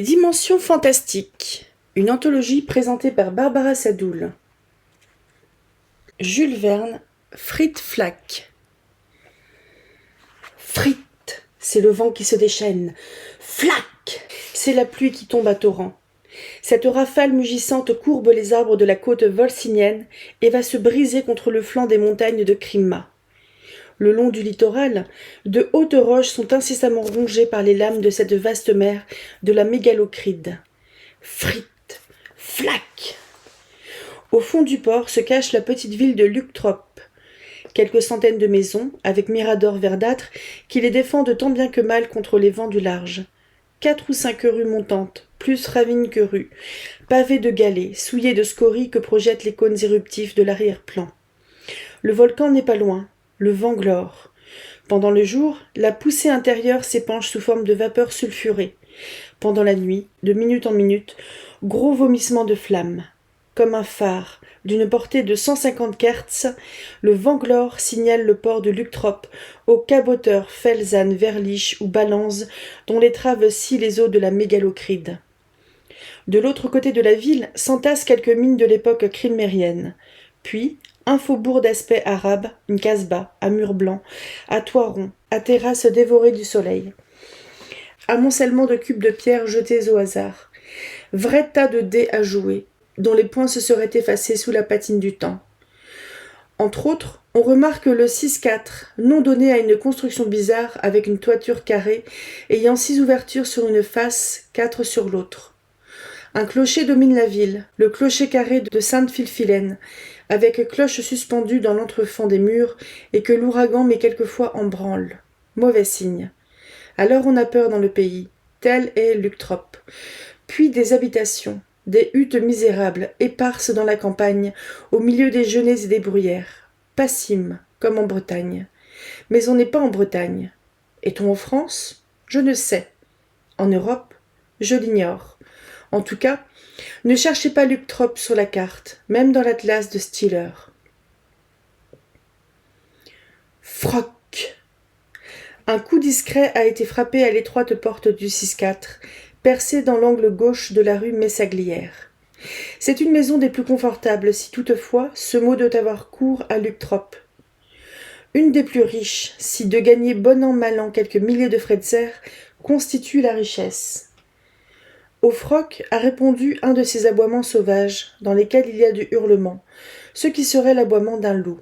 Les dimensions fantastiques. Une anthologie présentée par Barbara Sadoul. Jules Verne, Frit Flack. Frit, c'est le vent qui se déchaîne. Flack, c'est la pluie qui tombe à torrents. Cette rafale mugissante courbe les arbres de la côte volsinienne et va se briser contre le flanc des montagnes de Crimma. Le long du littoral, de hautes roches sont incessamment rongées par les lames de cette vaste mer de la mégalocride. Frit, flac. Au fond du port se cache la petite ville de Luctrop. Quelques centaines de maisons, avec miradors verdâtres, qui les défendent tant bien que mal contre les vents du large. 4 ou 5 rues montantes, plus ravines que rues, pavées de galets, souillées de scories que projettent les cônes éruptifs de l'arrière-plan. Le volcan n'est pas loin. Le vent glore. Pendant le jour, la poussée intérieure s'épanche sous forme de vapeur sulfurée. Pendant la nuit, de minute en minute, gros vomissements de flammes. Comme un phare, d'une portée de 150 kertz, le vent glore signale le port de Luctrop aux caboteurs Felzan, Verlich ou Balanze, dont l'étrave scie les eaux de la mégalocride. De l'autre côté de la ville s'entassent quelques mines de l'époque crimérienne. Puis, un faubourg d'aspect arabe, une casbah, à murs blancs, à toits ronds, à terrasses dévorées du soleil. Amoncellement de cubes de pierre jetés au hasard. Vrai tas de dés à jouer, dont les points se seraient effacés sous la patine du temps. Entre autres, on remarque le 6-4, nom donné à une construction bizarre avec une toiture carrée, ayant 6 ouvertures sur une face, 4 sur l'autre. Un clocher domine la ville, le clocher carré de Sainte-Philphilène, avec cloche suspendue dans l'entrefend des murs et que l'ouragan met quelquefois en branle. Mauvais signe. Alors on a peur dans le pays. Tel est Luctrop. Puis des habitations, des huttes misérables, éparses dans la campagne, au milieu des genêts et des bruyères. Passime, comme en Bretagne. Mais on n'est pas en Bretagne. Est-on en France ? Je ne sais. En Europe ? Je l'ignore. En tout cas, ne cherchez pas Luctrop sur la carte, même dans l'atlas de Stiller. Froc. Un coup discret a été frappé à l'étroite porte du 6-4, percée dans l'angle gauche de la rue Messaglière. C'est une maison des plus confortables, si toutefois ce mot doit avoir cours à Luctrop. Une des plus riches, si de gagner bon an mal an quelques milliers de Fretzer, constitue la richesse. Au froc a répondu un de ces aboiements sauvages, dans lesquels il y a du hurlement, ce qui serait l'aboiement d'un loup.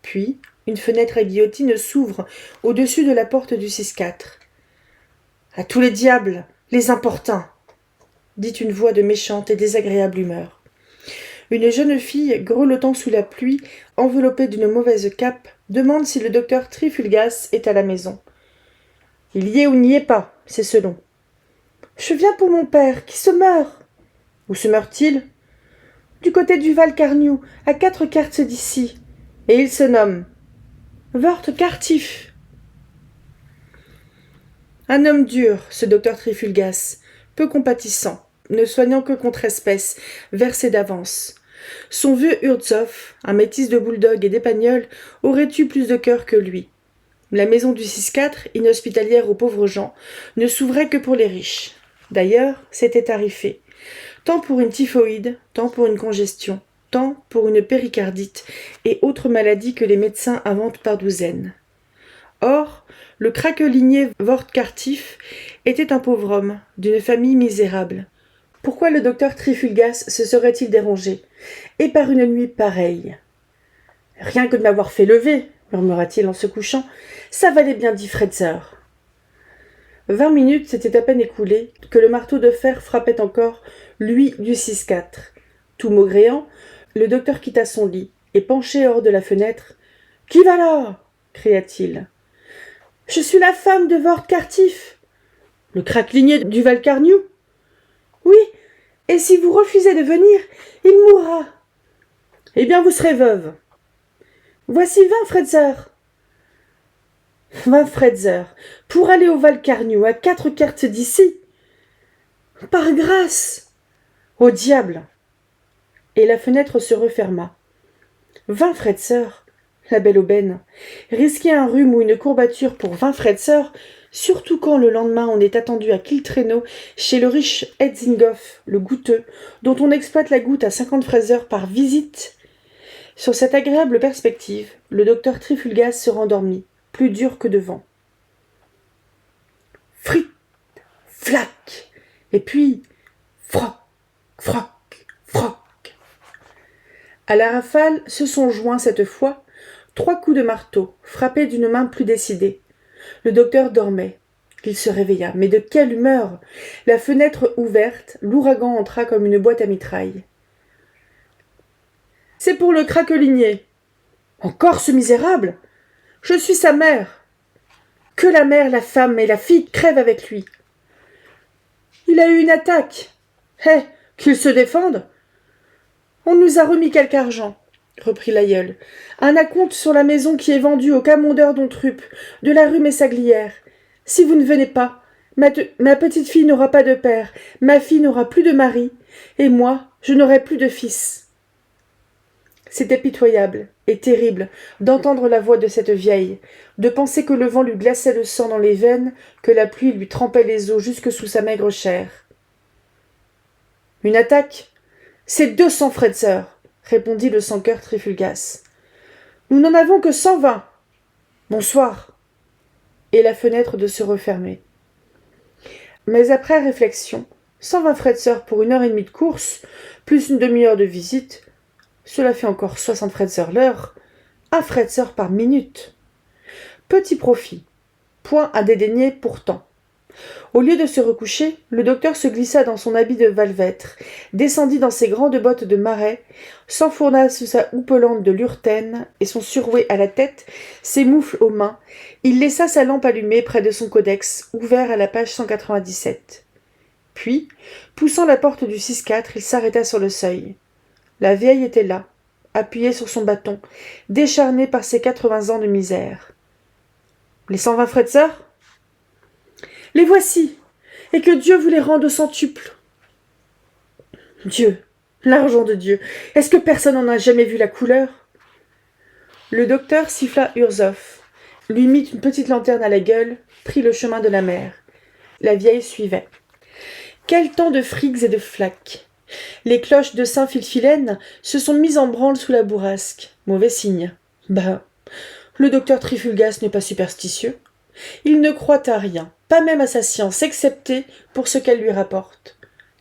Puis, une fenêtre à guillotine s'ouvre au-dessus de la porte du 6-4. « À tous les diables, les importuns !» dit une voix de méchante et désagréable humeur. Une jeune fille, grelottant sous la pluie, enveloppée d'une mauvaise cape, demande si le docteur Trifulgas est à la maison. « Il y est ou n'y est pas, c'est selon. » « Je viens pour mon père, qui se meurt. »« Où se meurt-il ?»« Du côté du Val Carniou, à 4 kertz d'ici. Et il se nomme Vort Cartif. » Un homme dur, ce docteur Trifulgas, peu compatissant, ne soignant que contre espèce, versé d'avance. Son vieux Urtzoff, un métis de bouledogue et d'épagnol, aurait eu plus de cœur que lui. La maison du 6-4, inhospitalière aux pauvres gens, ne s'ouvrait que pour les riches. D'ailleurs, c'était tarifé. Tant pour une typhoïde, tant pour une congestion, tant pour une péricardite et autres maladies que les médecins inventent par douzaines. Or, le craquelinier Vort Cartif était un pauvre homme, d'une famille misérable. Pourquoi le docteur Trifulgas se serait-il dérangé ? Et par une nuit pareille ? « Rien que de m'avoir fait lever, » murmura-t-il en se couchant, « ça valait bien 10 Fretzer. » 20 minutes s'étaient à peine écoulées que le marteau de fer frappait encore lui du 6-4. Tout maugréant, le docteur quitta son lit et penché hors de la fenêtre. « Qui va là ?» cria-t-il. « Je suis la femme de Vort Cartif. »« Le craquelinier du Valcarniou ?»« Oui, et si vous refusez de venir, il mourra. »« Eh bien, vous serez veuve. »« Voici 20 Fretzer. » 20 Fretzer, pour aller au Valcarniou, à 4 kertz d'ici. Par grâce. Au diable. Et la fenêtre se referma. 20 Fretzer, La belle aubaine. Risquer un rhume ou une courbature pour 20 Fretzer, surtout quand le lendemain on est attendu à Kiltreno chez le riche Hetzingoff, le goutteux, dont on exploite la goutte à 50 Fretzer par visite. Sur cette agréable perspective, le docteur Trifulgas se rendormit, plus dur que de vent. Frit, flac, et puis froc, froc, froc. À la rafale se sont joints cette fois 3 coups de marteau, frappés d'une main plus décidée. Le docteur dormait. Il se réveilla. Mais de quelle humeur! La fenêtre ouverte, l'ouragan entra comme une boîte à mitraille. « C'est pour le craquelinier. »« Encore ce misérable ! Je suis sa mère. Que la mère, la femme et la fille crèvent avec lui. Il a eu une attaque. Qu'il se défende. On nous a remis quelque argent, reprit l'aïeul. Un acompte sur la maison qui est vendue au camondeur d'Ontrup, de la rue Messaglière. Si vous ne venez pas, ma petite fille n'aura pas de père, ma fille n'aura plus de mari, et moi, je n'aurai plus de fils. C'était pitoyable et terrible d'entendre la voix de cette vieille, de penser que le vent lui glaçait le sang dans les veines, que la pluie lui trempait les os jusque sous sa maigre chair. Une attaque? C'est 200 Fretzer, répondit le sans-cœur Trifulgas. Nous n'en avons que 120. Bonsoir. Et la fenêtre de se refermer. Mais après réflexion, 120 Fretzer pour 1h30 de course, plus une demi-heure de visite, cela fait encore 60 Fretzer l'heure, 1 Fretzer par minute. Petit profit, point à dédaigner pourtant. Au lieu de se recoucher, le docteur se glissa dans son habit de valvêtre, descendit dans ses grandes bottes de marais, s'enfourna sous sa houppelande de lurtène et son surouet à la tête, ses moufles aux mains. Il laissa sa lampe allumée près de son codex, ouvert à la page 197. Puis, poussant la porte du 6-4, il s'arrêta sur le seuil. La vieille était là, appuyée sur son bâton, décharnée par ses 80 ans de misère. « Les 120 Fretzer ?»« Les voici, et que Dieu vous les rende au centuple. » Dieu, l'argent de Dieu, est-ce que personne n'en a jamais vu la couleur? Le docteur siffla Urzoff, lui mit une petite lanterne à la gueule, prit le chemin de la mer. La vieille suivait. Quel temps de frigues et de flaques! Les cloches de Saint-Philphilène se sont mises en branle sous la bourrasque. Mauvais signe. Le docteur Trifulgas n'est pas superstitieux. Il ne croit à rien, pas même à sa science, excepté pour ce qu'elle lui rapporte.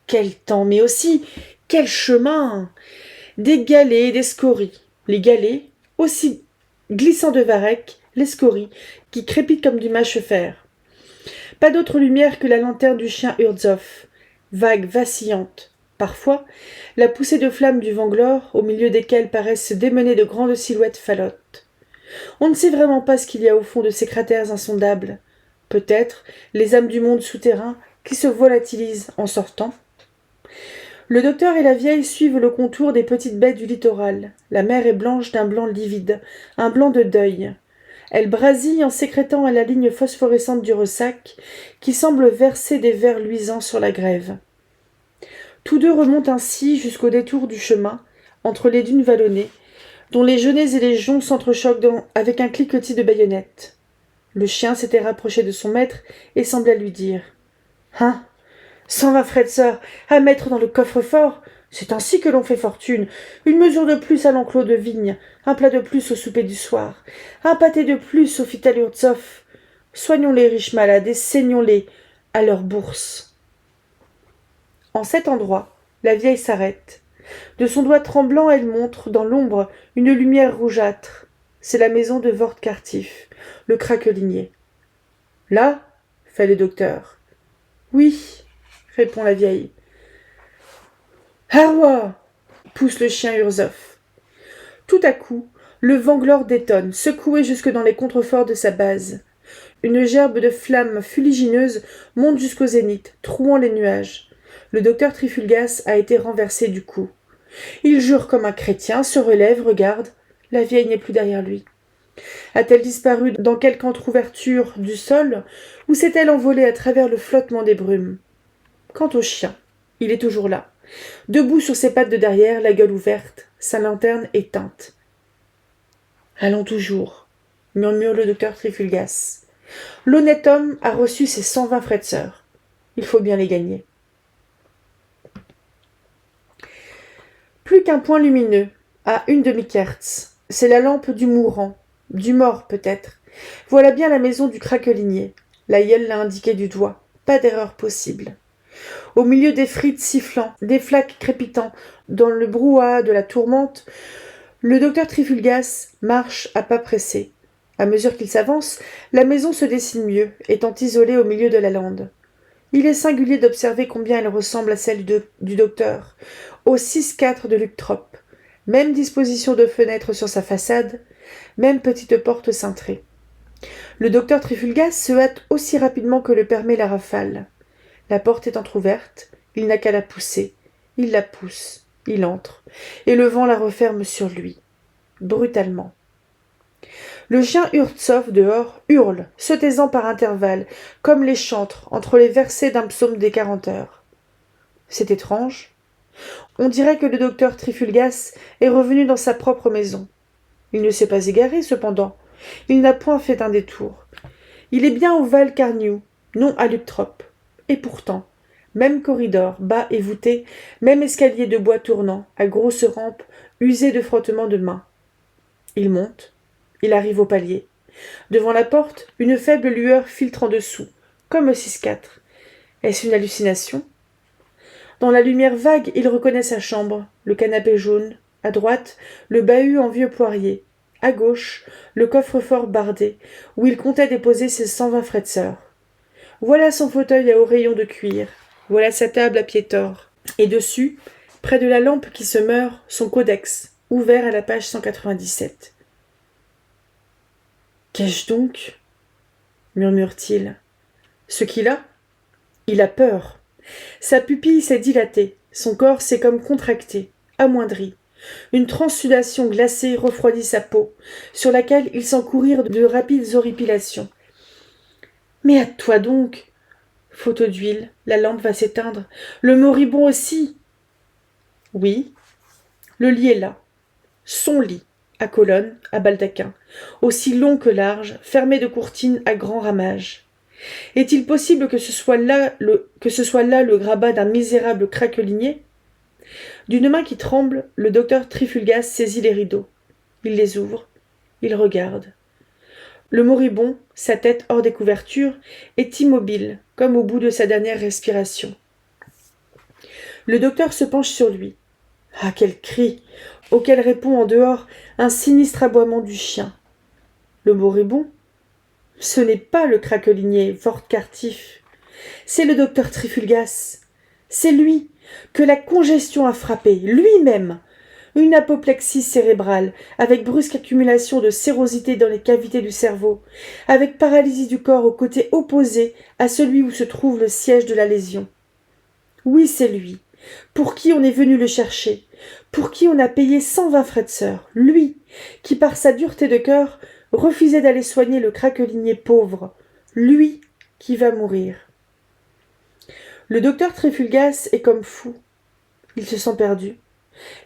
Quel temps, mais aussi quel chemin! Des galets et des scories. Les galets, aussi glissants de varech, les scories, qui crépitent comme du mâche-fer. Pas d'autre lumière que la lanterne du chien Urzoff, vague, vacillante. Parfois, la poussée de flammes du Vanglore, au milieu desquelles paraissent se démener de grandes silhouettes falottes. On ne sait vraiment pas ce qu'il y a au fond de ces cratères insondables. Peut-être les âmes du monde souterrain qui se volatilisent en sortant. Le docteur et la vieille suivent le contour des petites baies du littoral. La mer est blanche d'un blanc livide, un blanc de deuil. Elle brasille en sécrétant à la ligne phosphorescente du ressac, qui semble verser des vers luisants sur la grève. Tous deux remontent ainsi jusqu'au détour du chemin, entre les dunes vallonnées, dont les genêts et les joncs s'entrechoquent avec un cliquetis de baïonnettes. Le chien s'était rapproché de son maître et semblait lui dire « Hein, 120 Fretzer à mettre dans le coffre-fort, c'est ainsi que l'on fait fortune. Une mesure de plus à l'enclos de vigne, un plat de plus au souper du soir, un pâté de plus au Fital Urzoff. Soignons les riches malades et saignons-les à leur bourse. » En cet endroit, la vieille s'arrête. De son doigt tremblant, elle montre, dans l'ombre, une lumière rougeâtre. C'est la maison de Vort Cartif, le craquelinier. « Là ?» fait le docteur. « Oui, » répond la vieille. « Harwa !» pousse le chien Urzoff. Tout à coup, le Vanglore détonne, secoué jusque dans les contreforts de sa base. Une gerbe de flammes fuligineuses monte jusqu'au zénith, trouant les nuages. Le docteur Trifulgas a été renversé du coup. Il jure comme un chrétien, se relève, regarde. La vieille n'est plus derrière lui. A-t-elle disparu dans quelque entr'ouverture du sol, ou s'est-elle envolée à travers le flottement des brumes? Quant au chien, il est toujours là, debout sur ses pattes de derrière, la gueule ouverte, sa lanterne éteinte. Allons toujours, murmure le docteur Trifulgas. L'honnête homme a reçu ses 120 fretzers. Il faut bien les gagner. Plus qu'un point lumineux, à une demi-quertz. C'est la lampe du mourant, du mort peut-être. Voilà bien la maison du craquelinier. L'aïeul l'a indiqué du doigt. Pas d'erreur possible. Au milieu des frites sifflant, des flaques crépitant, dans le brouhaha de la tourmente, le docteur Trifulgas marche à pas pressés. À mesure qu'il s'avance, la maison se dessine mieux, étant isolée au milieu de la lande. Il est singulier d'observer combien elle ressemble à celle du docteur, au 6-4 de Luctrop. Même disposition de fenêtre sur sa façade, même petite porte cintrée. Le docteur Trifulgas se hâte aussi rapidement que le permet la rafale. La porte est entr'ouverte, il n'a qu'à la pousser. Il la pousse, il entre, et le vent la referme sur lui, brutalement. Le chien Urtsov, dehors, hurle, se taisant par intervalles, comme les chantres entre les versets d'un psaume des 40 heures. C'est étrange. On dirait que le docteur Trifulgas est revenu dans sa propre maison. Il ne s'est pas égaré, cependant. Il n'a point fait un détour. Il est bien au Val Carnew, non à Luctrop. Et pourtant, même corridor, bas et voûté, même escalier de bois tournant, à grosses rampes, usées de frottements de mains. Il monte, il arrive au palier. Devant la porte, une faible lueur filtre en dessous, comme au 6-4. Est-ce une hallucination? Dans la lumière vague, il reconnaît sa chambre, le canapé jaune, à droite, le bahut en vieux poirier, à gauche, le coffre-fort bardé, où il comptait déposer ses 120 fretzers. Voilà son fauteuil à oreillons de cuir, voilà sa table à pied tors, et dessus, près de la lampe qui se meurt, son codex, ouvert à la page 197. « Qu'ai-je donc » murmure-t-il. Ce qu'il a? Il a peur. Sa pupille s'est dilatée, son corps s'est comme contracté, amoindri. Une transsudation glacée refroidit sa peau, sur laquelle il sent courir de rapides horripilations. Mais hâte-toi donc. Faute d'huile, la lampe va s'éteindre. Le moribond aussi. Oui, le lit est là. Son lit, à colonnes, à baldaquin, aussi long que large, fermé de courtines à grands ramages. Est-il possible que ce soit là le grabat d'un misérable craquelinier? D'une main qui tremble, le docteur Trifulgas saisit les rideaux. Il les ouvre, il regarde. Le moribond, sa tête hors des couvertures, est immobile, comme au bout de sa dernière respiration. Le docteur se penche sur lui. Ah, quel cri, auquel répond en dehors un sinistre aboiement du chien. Le moribond? Ce n'est pas le craquelinier, fort cartif. C'est le docteur Trifulgas. C'est lui que la congestion a frappé, lui-même. Une apoplexie cérébrale, avec brusque accumulation de sérosité dans les cavités du cerveau, avec paralysie du corps au côté opposé à celui où se trouve le siège de la lésion. Oui, c'est lui, pour qui on est venu le chercher, pour qui on a payé 120 fretzers, lui, qui par sa dureté de cœur refusait d'aller soigner le craquelinier pauvre, lui qui va mourir. Le docteur Trifulgas est comme fou. Il se sent perdu.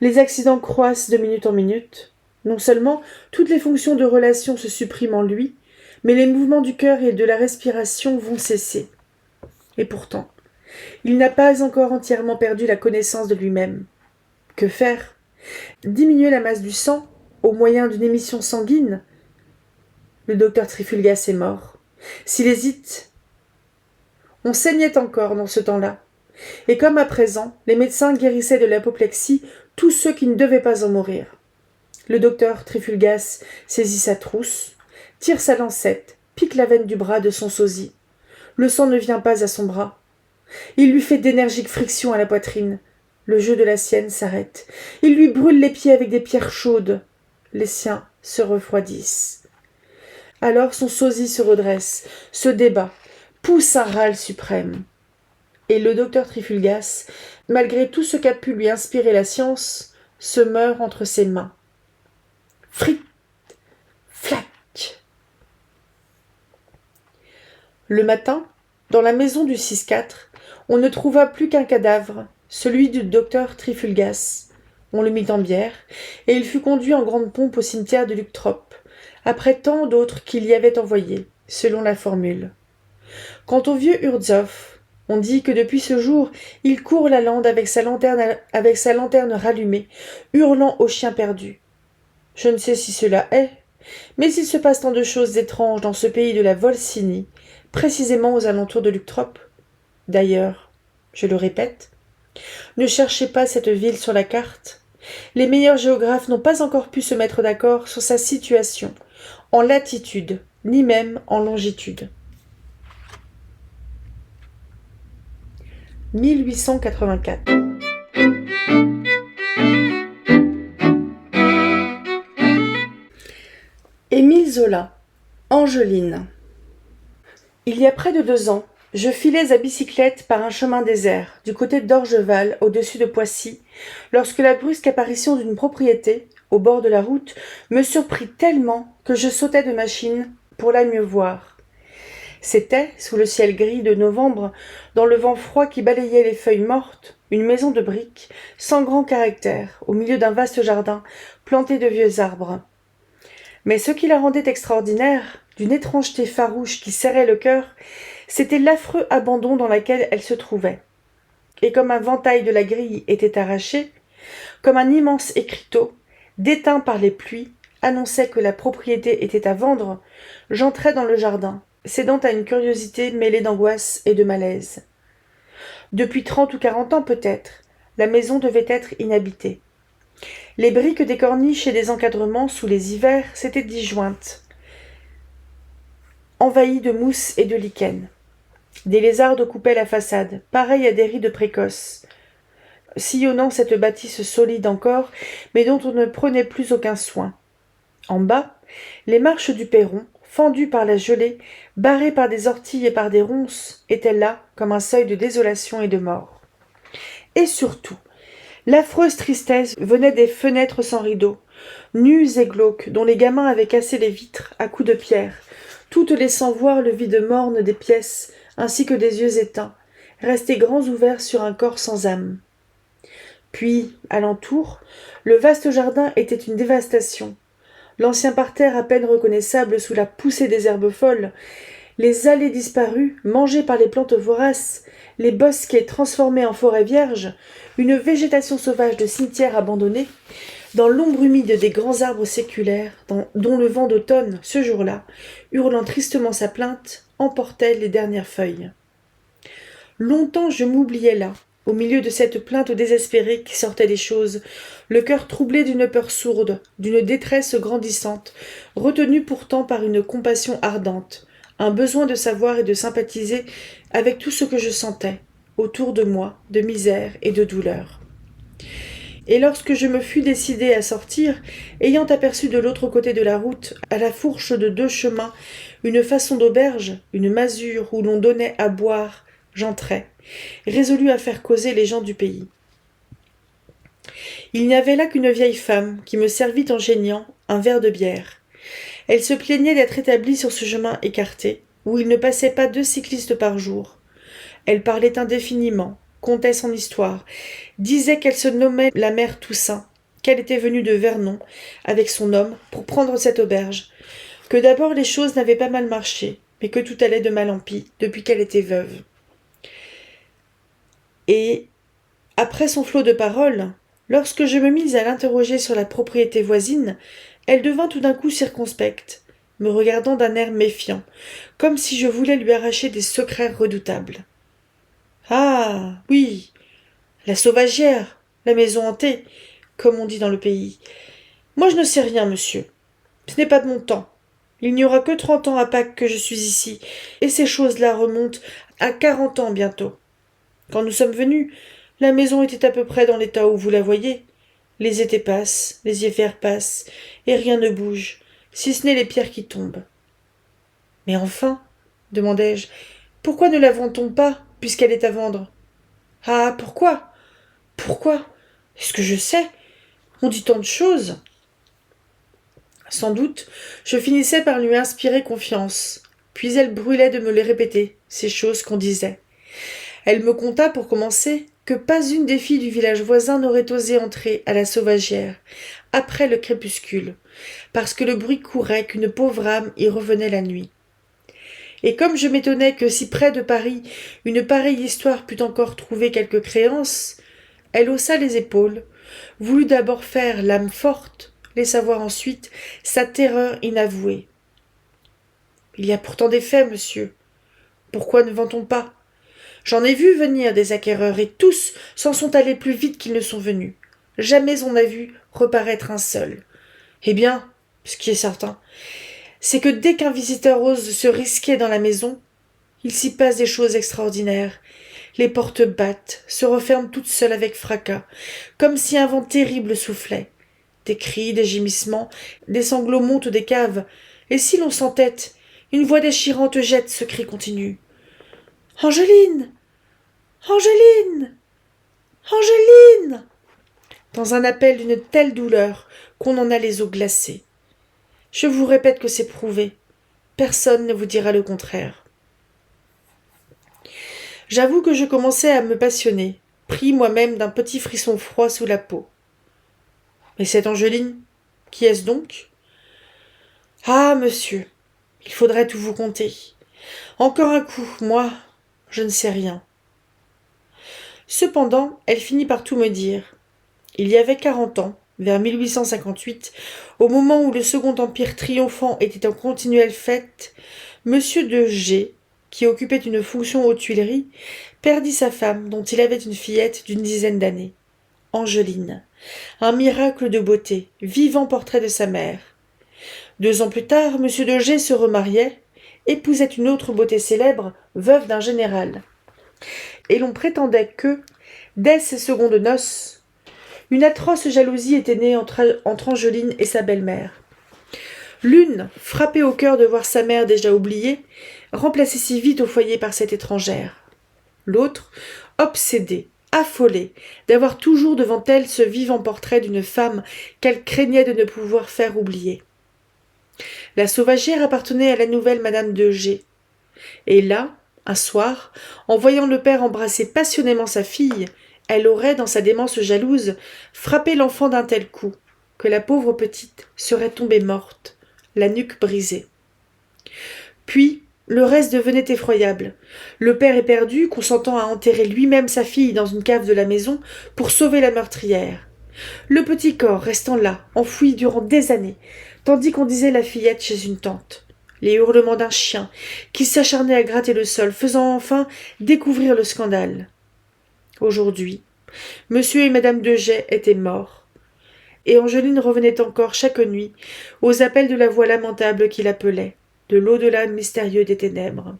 Les accidents croissent de minute en minute. Non seulement toutes les fonctions de relation se suppriment en lui, mais les mouvements du cœur et de la respiration vont cesser. Et pourtant, il n'a pas encore entièrement perdu la connaissance de lui-même. Que faire? Diminuer la masse du sang, au moyen d'une émission sanguine? Le docteur Trifulgas est mort. S'il hésite... On saignait encore dans ce temps-là. Et comme à présent, les médecins guérissaient de l'apoplexie tous ceux qui ne devaient pas en mourir. Le docteur Trifulgas saisit sa trousse, tire sa lancette, pique la veine du bras de son sosie. Le sang ne vient pas à son bras. Il lui fait d'énergiques frictions à la poitrine. Le jeu de la sienne s'arrête. Il lui brûle les pieds avec des pierres chaudes. Les siens se refroidissent. Alors son sosie se redresse, se débat, pousse un râle suprême. Et le docteur Trifulgas, malgré tout ce qu'a pu lui inspirer la science, se meurt entre ses mains. Frit, flac. Le matin, dans la maison du 6-4, on ne trouva plus qu'un cadavre, celui du docteur Trifulgas. On le mit en bière, et il fut conduit en grande pompe au cimetière de Luctrop, après tant d'autres qu'il y avait envoyés, selon la formule. Quant au vieux Urzoff, on dit que depuis ce jour, il court la lande avec sa lanterne rallumée, hurlant aux chiens perdus. Je ne sais si cela est, mais il se passe tant de choses étranges dans ce pays de la Volsinie, précisément aux alentours de Luctrop. D'ailleurs, je le répète, ne cherchez pas cette ville sur la carte. Les meilleurs géographes n'ont pas encore pu se mettre d'accord sur sa situation, en latitude, ni même en longitude. 1884. Émile Zola, Angeline. Il y a près de 2 ans, je filais à bicyclette par un chemin désert, du côté d'Orgeval, au-dessus de Poissy, lorsque la brusque apparition d'une propriété, au bord de la route, me surprit tellement que je sautai de machine pour la mieux voir. C'était, sous le ciel gris de novembre, dans le vent froid qui balayait les feuilles mortes, une maison de briques, sans grand caractère, au milieu d'un vaste jardin, planté de vieux arbres. Mais ce qui la rendait extraordinaire, d'une étrangeté farouche qui serrait le cœur, c'était l'affreux abandon dans lequel elle se trouvait. Et comme un ventail de la grille était arraché, comme un immense écriteau, déteint par les pluies, annonçait que la propriété était à vendre, j'entrai dans le jardin, cédant à une curiosité mêlée d'angoisse et de malaise. Depuis 30 ou 40 ans peut-être, la maison devait être inhabitée. Les briques des corniches et des encadrements sous les hivers s'étaient disjointes, envahies de mousse et de lichen. Des lézardes coupaient la façade, pareils à des rides précoces, sillonnant cette bâtisse solide encore, mais dont on ne prenait plus aucun soin. En bas, les marches du perron, fendues par la gelée, barrées par des orties et par des ronces, étaient là comme un seuil de désolation et de mort. Et surtout, l'affreuse tristesse venait des fenêtres sans rideaux, nues et glauques, dont les gamins avaient cassé les vitres à coups de pierre, toutes laissant voir le vide morne des pièces, ainsi que des yeux éteints, restés grands ouverts sur un corps sans âme. Puis, alentour, le vaste jardin était une dévastation. L'ancien parterre à peine reconnaissable sous la poussée des herbes folles, les allées disparues, mangées par les plantes voraces, les bosquets transformés en forêts vierges, une végétation sauvage de cimetières abandonnés, dans l'ombre humide des grands arbres séculaires, dont le vent d'automne, ce jour-là, hurlant tristement sa plainte, emportait les dernières feuilles. Longtemps je m'oubliais là, au milieu de cette plainte désespérée qui sortait des choses, le cœur troublé d'une peur sourde, d'une détresse grandissante, retenu pourtant par une compassion ardente, un besoin de savoir et de sympathiser avec tout ce que je sentais, autour de moi, de misère et de douleur. Et lorsque je me fus décidé à sortir, ayant aperçu de l'autre côté de la route, à la fourche de 2 chemins, une façon d'auberge, une masure où l'on donnait à boire, j'entrai, résolu à faire causer les gens du pays. Il n'y avait là qu'une vieille femme qui me servit en geignant un verre de bière. Elle se plaignait d'être établie sur ce chemin écarté, où il ne passait pas 2 cyclistes par jour. Elle parlait indéfiniment, contait son histoire, disait qu'elle se nommait la mère Toussaint, qu'elle était venue de Vernon, avec son homme, pour prendre cette auberge, que d'abord les choses n'avaient pas mal marché, mais que tout allait de mal en pis, depuis qu'elle était veuve. Et, après son flot de paroles, lorsque je me mis à l'interroger sur la propriété voisine, elle devint tout d'un coup circonspecte, me regardant d'un air méfiant, comme si je voulais lui arracher des secrets redoutables. « Ah, oui, la sauvagière, la maison hantée, comme on dit dans le pays. Moi je ne sais rien, monsieur. Ce n'est pas de mon temps. Il n'y aura que 30 ans à Pâques que je suis ici, et ces choses-là remontent à 40 ans bientôt. Quand nous sommes venus, la maison était à peu près dans l'état où vous la voyez. Les étés passent, les hivers passent, et rien ne bouge, si ce n'est les pierres qui tombent. Mais enfin, demandai-je, pourquoi ne la vend-on pas, puisqu'elle est à vendre? Ah, pourquoi? Pourquoi? Est-ce que je sais? On dit tant de choses. Sans doute, je finissais par lui inspirer confiance, puis elle brûlait de me les répéter, ces choses qu'on disait. Elle me conta, pour commencer, que pas une des filles du village voisin n'aurait osé entrer à la sauvagière, après le crépuscule, parce que le bruit courait qu'une pauvre âme y revenait la nuit. Et comme je m'étonnais que si près de Paris une pareille histoire pût encore trouver quelque créance, elle haussa les épaules, voulut d'abord faire l'âme forte, laissa voir ensuite sa terreur inavouée. « Il y a pourtant des faits, monsieur. Pourquoi ne vend-on pas ? J'en ai vu venir des acquéreurs, et tous s'en sont allés plus vite qu'ils ne sont venus. Jamais on n'a vu reparaître un seul. Eh bien, ce qui est certain, c'est que dès qu'un visiteur ose se risquer dans la maison, il s'y passe des choses extraordinaires. Les portes battent, se referment toutes seules avec fracas, comme si un vent terrible soufflait. Des cris, des gémissements, des sanglots montent des caves, et si l'on s'entête, une voix déchirante jette ce cri continu. « Angeline ! Angeline ! Angeline !» dans un appel d'une telle douleur qu'on en a les os glacés. Je vous répète que c'est prouvé. Personne ne vous dira le contraire. J'avoue que je commençais à me passionner, pris moi-même d'un petit frisson froid sous la peau. Mais cette Angeline, qui est-ce donc ? Ah, monsieur, il faudrait tout vous conter. Encore un coup, moi, je ne sais rien. Cependant, elle finit par tout me dire. Il y avait 40 ans, vers 1858, au moment où le Second Empire triomphant était en continuelle fête, monsieur de G, qui occupait une fonction aux Tuileries, perdit sa femme, dont il avait une fillette d'une dizaine d'années, Angeline, un miracle de beauté, vivant portrait de sa mère. 2 ans plus tard, monsieur de G se remariait, épousait une autre beauté célèbre, veuve d'un général. Et l'on prétendait que, dès ses secondes noces, une atroce jalousie était née entre Angeline et sa belle-mère. L'une, frappée au cœur de voir sa mère déjà oubliée, remplacée si vite au foyer par cette étrangère. L'autre, obsédée, affolée, d'avoir toujours devant elle ce vivant portrait d'une femme qu'elle craignait de ne pouvoir faire oublier. La sauvagière appartenait à la nouvelle madame de G. Et là, un soir, en voyant le père embrasser passionnément sa fille, elle aurait, dans sa démence jalouse, frappé l'enfant d'un tel coup, que la pauvre petite serait tombée morte, la nuque brisée. Puis, le reste devenait effroyable. Le père éperdu, consentant à enterrer lui-même sa fille dans une cave de la maison pour sauver la meurtrière. Le petit corps restant là, enfoui durant des années, tandis qu'on disait la fillette chez une tante. Les hurlements d'un chien, qui s'acharnait à gratter le sol, faisant enfin découvrir le scandale. Aujourd'hui, monsieur et madame de G étaient morts, et Angeline revenait encore chaque nuit aux appels de la voix lamentable qui l'appelait, de l'au-delà mystérieux des ténèbres.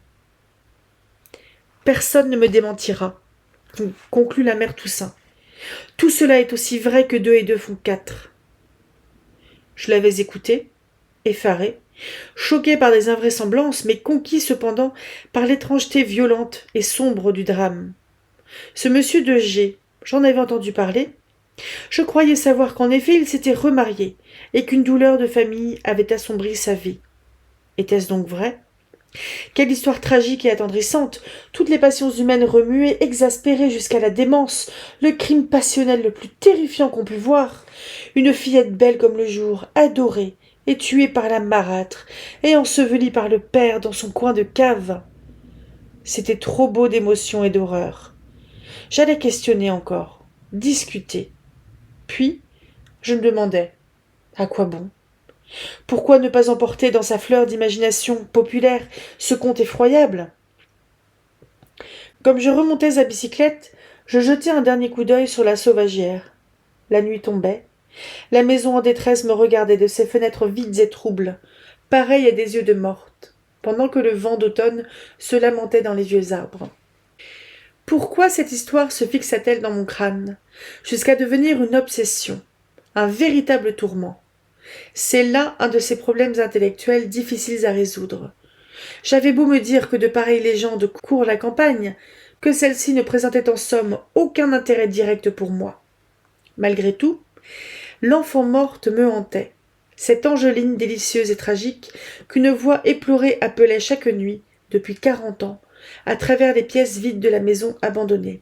Personne ne me démentira, conclut la mère Toussaint. Tout cela est aussi vrai que 2 et 2 font 4. Je l'avais écouté, effaré, choqué par des invraisemblances, mais conquis cependant par l'étrangeté violente et sombre du drame. Ce monsieur de G, j'en avais entendu parler. Je croyais savoir qu'en effet il s'était remarié, et qu'une douleur de famille avait assombri sa vie. Était-ce donc vrai ? Quelle histoire tragique et attendrissante, toutes les passions humaines remuées, exaspérées jusqu'à la démence, le crime passionnel le plus terrifiant qu'on pût voir, une fillette belle comme le jour, adorée, et tuée par la marâtre, et ensevelie par le père dans son coin de cave. C'était trop beau d'émotion et d'horreur. J'allais questionner encore, discuter. Puis, je me demandais, à quoi bon ? Pourquoi ne pas emporter dans sa fleur d'imagination populaire ce conte effroyable ? Comme je remontais à bicyclette, je jetai un dernier coup d'œil sur la sauvagière. La nuit tombait. La maison en détresse me regardait de ses fenêtres vides et troubles, pareilles à des yeux de morte, pendant que le vent d'automne se lamentait dans les vieux arbres. Pourquoi cette histoire se fixa-t-elle dans mon crâne, jusqu'à devenir une obsession, un véritable tourment ? C'est là un de ces problèmes intellectuels difficiles à résoudre. J'avais beau me dire que de pareilles légendes courent la campagne, que celle-ci ne présentait en somme aucun intérêt direct pour moi. Malgré tout, l'enfant morte me hantait, cette Angeline délicieuse et tragique qu'une voix éplorée appelait chaque nuit, depuis 40 ans, à travers les pièces vides de la maison abandonnée.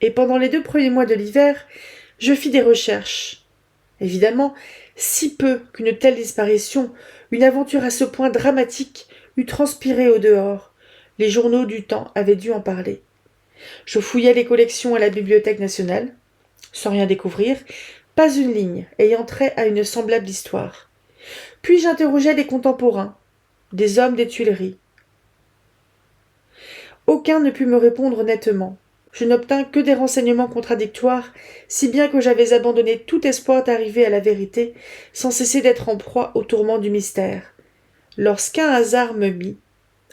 Et pendant les 2 premiers mois de l'hiver, je fis des recherches. Évidemment, si peu qu'une telle disparition, une aventure à ce point dramatique, eût transpiré au dehors. Les journaux du temps avaient dû en parler. Je fouillai les collections à la Bibliothèque nationale, sans rien découvrir, pas une ligne ayant trait à une semblable histoire. Puis j'interrogeai des contemporains, des hommes des Tuileries. Aucun ne put me répondre nettement. Je n'obtins que des renseignements contradictoires, si bien que j'avais abandonné tout espoir d'arriver à la vérité, sans cesser d'être en proie au tourment du mystère, lorsqu'un hasard me mit,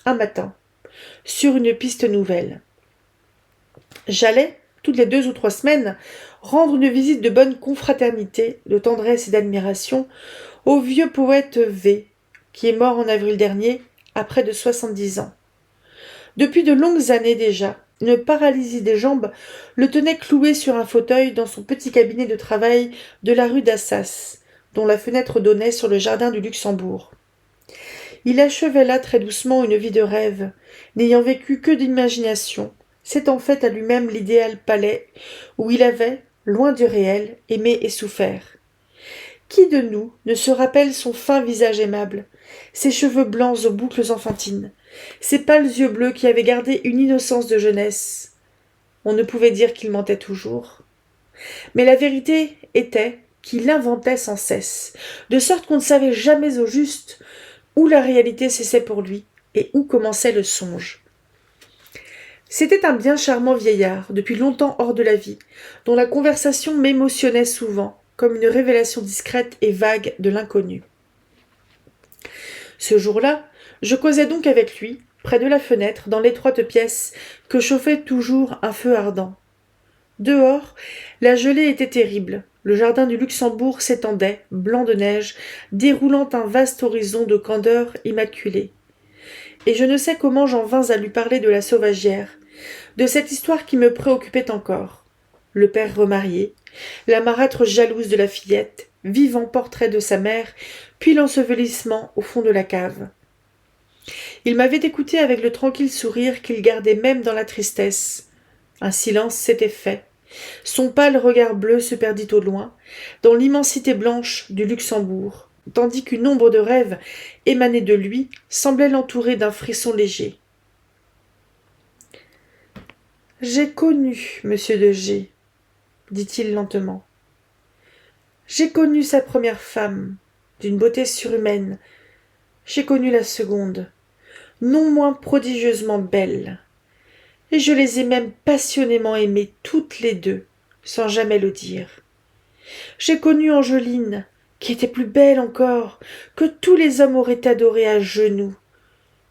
un matin, sur une piste nouvelle. J'allais, toutes les 2 ou 3 semaines, rendre une visite de bonne confraternité, de tendresse et d'admiration au vieux poète V, qui est mort en avril dernier, à près de 70 ans. Depuis de longues années déjà, une paralysie des jambes le tenait cloué sur un fauteuil dans son petit cabinet de travail de la rue d'Assas, dont la fenêtre donnait sur le jardin du Luxembourg. Il achevait là très doucement une vie de rêve, n'ayant vécu que d'imagination, s'étant fait à lui-même l'idéal palais où il avait, loin du réel, aimé et souffert. Qui de nous ne se rappelle son fin visage aimable, ses cheveux blancs aux boucles enfantines, ses pâles yeux bleus qui avaient gardé une innocence de jeunesse? On ne pouvait dire qu'il mentait toujours. Mais la vérité était qu'il inventait sans cesse, de sorte qu'on ne savait jamais au juste où la réalité cessait pour lui et où commençait le songe. C'était un bien charmant vieillard, depuis longtemps hors de la vie, dont la conversation m'émotionnait souvent, comme une révélation discrète et vague de l'inconnu. Ce jour-là, je causais donc avec lui, près de la fenêtre, dans l'étroite pièce, que chauffait toujours un feu ardent. Dehors, la gelée était terrible. Le jardin du Luxembourg s'étendait, blanc de neige, déroulant un vaste horizon de candeur immaculée. Et je ne sais comment j'en vins à lui parler de la sauvagière, de cette histoire qui me préoccupait encore. Le père remarié, la marâtre jalouse de la fillette, vivant portrait de sa mère, puis l'ensevelissement au fond de la cave. Il m'avait écouté avec le tranquille sourire qu'il gardait même dans la tristesse. Un silence s'était fait. Son pâle regard bleu se perdit au loin, dans l'immensité blanche du Luxembourg, tandis qu'une ombre de rêve émanée de lui semblait l'entourer d'un frisson léger. « J'ai connu monsieur de G, dit-il lentement. J'ai connu sa première femme, d'une beauté surhumaine. J'ai connu la seconde, non moins prodigieusement belle. Et je les ai même passionnément aimées toutes les deux, sans jamais le dire. J'ai connu Angeline, qui était plus belle encore, que tous les hommes auraient adorée à genoux.